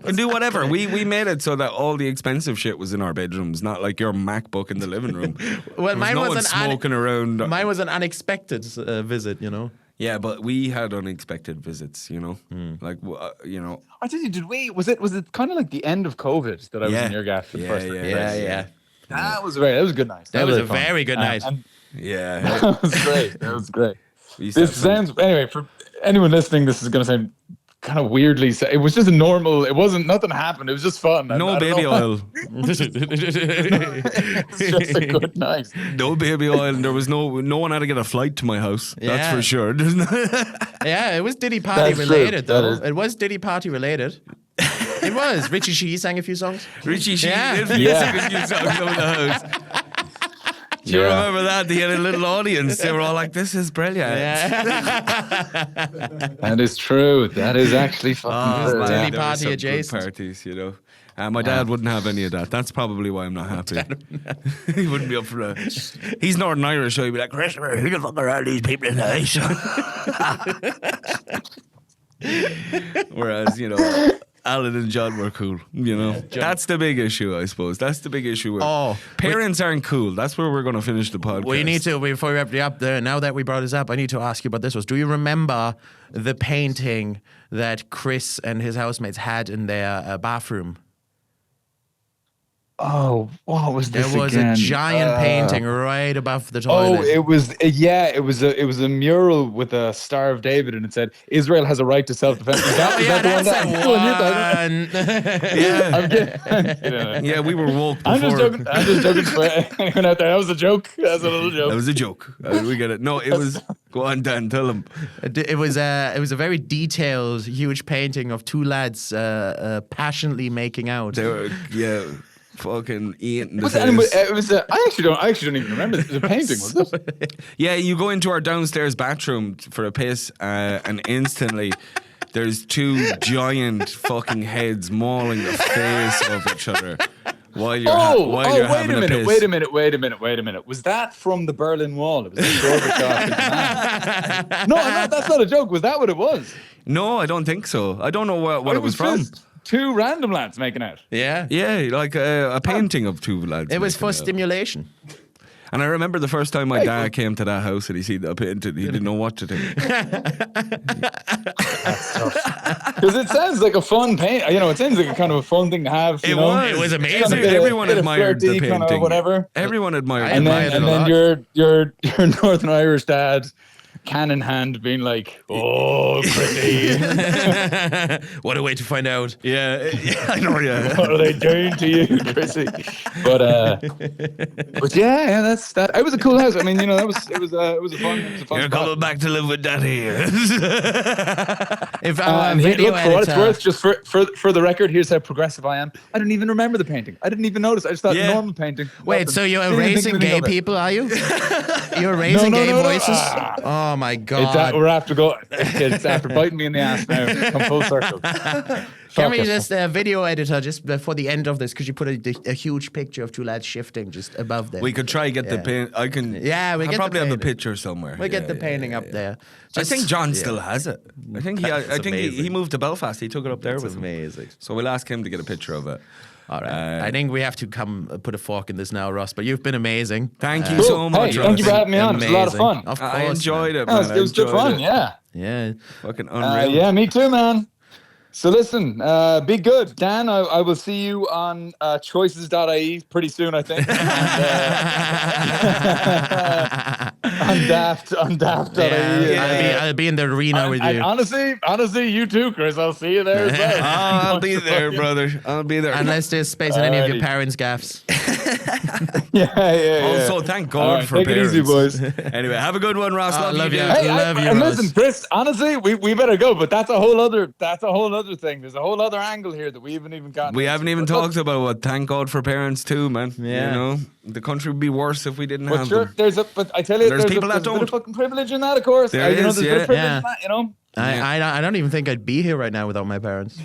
And do whatever. We made it so that all the expensive shit was in our bedrooms, not like your MacBook in the living room. Well, There mine no was one an smoking around. Mine was an unexpected visit, you know. Yeah, but we had unexpected visits, you know, like you know. I tell you, was it kind of like the end of COVID that I was Yeah. in your gaff for the Yeah, first yeah, time? Yeah. That was a good night. That was a fun. very good night. And Yeah, that was great. That was great. we used to This have some- sounds anyway for anyone listening. This is going to sound kind of weirdly. It was just a normal. It wasn't nothing happened. It was just fun. And no I don't baby know, oil, It's just a good night. no baby oil, and there was no one had to get a flight to my house. That's Yeah. for sure. Yeah, it was Diddy Party That's true. related, That though. is- It was Diddy Party related. It was. Richie Shee sang a few songs. Richie Shee Yeah. did Yeah. a few songs over the house. Do you Yeah. remember that? They had a little audience. They were all like, "This is brilliant." That is true. That is actually fucking Oh, true. man, Diddy there were party some good adjacent. parties, you know. My dad wouldn't have any of that. That's probably why I'm not happy. He wouldn't be up for that. He's Northern Irish, so he'd be like, "Christopher, who the fuck are all these people in the house?" Whereas, you know, Alan and John were cool, you know. That's the big issue, I suppose. That's the big issue. Oh, Parents aren't cool. That's where we're going to finish the podcast. We need to, before we wrap it up there, now that we brought this up, I need to ask you about this. Do you remember the painting that Chris and his housemates had in their bathroom? Oh, what was this There was again? a giant painting right above the toilet. Oh, it was it was a mural with a Star of David, and it said Israel has a right to self-defense. Is that, is that the one that Yeah. I'm kidding. Yeah, we were woke before. I'm just joking. I'm just joking for anyone out there. That was a joke. That's a little joke. That was a joke. We get it. No, it was. Go on, Dan. Tell him. It was a very detailed, huge painting of two lads passionately making out. They were, fucking eating the Was it, face. it was I actually don't even remember. It was a painting, was it? Yeah, you go into our downstairs bathroom for a piss, and instantly there's two giant fucking heads mauling the face of each other while you're wait having a minute, piss. wait a minute. Was that from the Berlin Wall? It was a Gorbachev. No, that's not a joke. Was that what it was? No, I don't think so. I don't know what it was from. just two random lads making out. Yeah. Yeah, like a painting of two lads. It was making for out. stimulation. And I remember the first time my dad came to that house and he seen that painting, he didn't know what to think. Because it sounds like a fun paint. You know, it sounds like a kind of a fun thing to have. It was amazing. Kind of bit of- Everyone bit of admired the flirty, kind of painting. whatever. Everyone admired I the And admired then, it and a then lot. your Northern Irish dad can in hand, being like, "Oh, Chrissy, What a way to find out. Yeah, I know. Yeah. what are they doing to you, Chrissy?" But yeah, that's that. It was a cool house. I mean, you know, it was a fun You're spot. coming back to live with Daddy. If And video look, for what it's editor- worth, just for the record, here's how progressive I am. I didn't even remember the painting. I didn't even notice. I just thought Yeah. normal painting. Wait, Nothing. so you're Didn't even think erasing anything gay of it. people, are you? You're erasing No, gay no, no. voices? Ah. Oh my It's god. we're after go. It's after biting me in the ass now. Come full circle. Can Fuck we it. just, video editor, just before the end of this, could you put a huge picture of two lads shifting just above them? We could try get the Yeah. paint. I can. Yeah, we I get the probably have the painting. picture somewhere. We'll get Yeah, the yeah, painting yeah, up yeah. there. I think Just- John yeah. still has it. I think That's he amazing. moved to Belfast. He took it up there That's with him. amazing. So we'll ask him to get a picture of it. All right. I think we have to come put a fork in this now, Ross, but you've been amazing. Thank you Cool. so much. Hey, thank you for Ross. having me on. It was a lot of fun. Of course, I enjoyed it, No, man. it was good fun. Yeah. Yeah. Fucking unreal. Yeah, me too, man. So listen, be good, Dan. I will see you on choices.ie pretty soon, I think. on daft.ie. I'll be in the arena with And you. honestly, you too, Chris. I'll see you there as well. I'll be there, brother. I'll be there. Unless there's space in any of your Alrighty. parents' gaffs. Yeah. Also, thank God All right, for take it parents. easy, boys. Anyway, have a good one, Ross. I love you. dude. Hey, Love you, and Ross. listen, Chris. Honestly, we better go. But that's a whole other thing. There's a whole other angle here that we haven't even gotten. We into. haven't even But look, talked about what thank God for parents too, man. Yeah. You know, the country would be worse if we didn't But have sure, them. but I tell you, There's people that there's a bit of don't. fucking privilege in that, of course. There You know, is, there's a bit of privilege yeah. in that, you know. I don't even think I'd be here right now without my parents.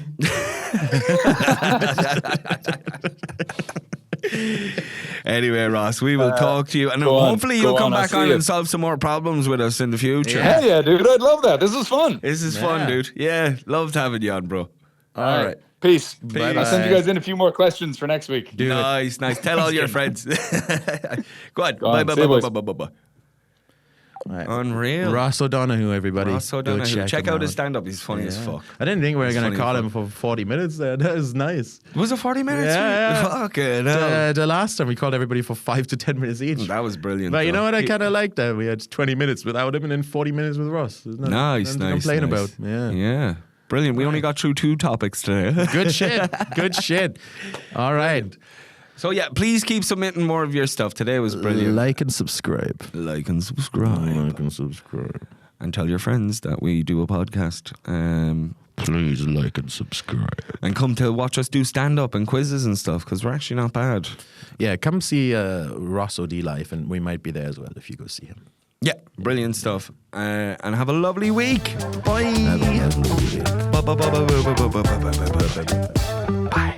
Anyway, Ross, we will talk to you, and go on, hopefully go you'll come on, I'll back see on you. and solve some more problems with us in the future. Yeah. Hell yeah, dude! I'd love that. This is fun. This is fun, Yeah. dude. Yeah, loved having you on, bro. All right. Peace. Bye-bye. I'll send you guys in a few more questions for next week. Nice. Tell all your friends. Go on. on, Bye. see you, boys. Bye. All right. Unreal. Ross O'Donoghue, everybody. Ross Go O'Donoghue. Check him out his stand-up. He's funny as Yeah. fuck. I didn't think we were He's going funny to call as him for 40 minutes there. That was nice. Was it 40 minutes? Yeah. Fucking hell. The last time we called everybody for 5 to 10 minutes each. That was brilliant. But you know though. what? I kind of like that. We had 20 minutes without him and then 40 minutes with Ross. There's nothing- Nice, nothing to nice. complain nice. about. Yeah. Yeah. Brilliant. We only got through 2 topics today. Good shit. Good shit. All right. So yeah, please keep submitting more of your stuff. Today was brilliant. Like and subscribe. Like and subscribe. Like and subscribe. And tell your friends that we do a podcast. Please like and subscribe. And come to watch us do stand-up and quizzes and stuff, because we're actually not bad. Yeah, come see Ross O'D live, and we might be there as well if you go see him. Yeah, brilliant stuff. And have a lovely week. Bye. Have a lovely week. Bye.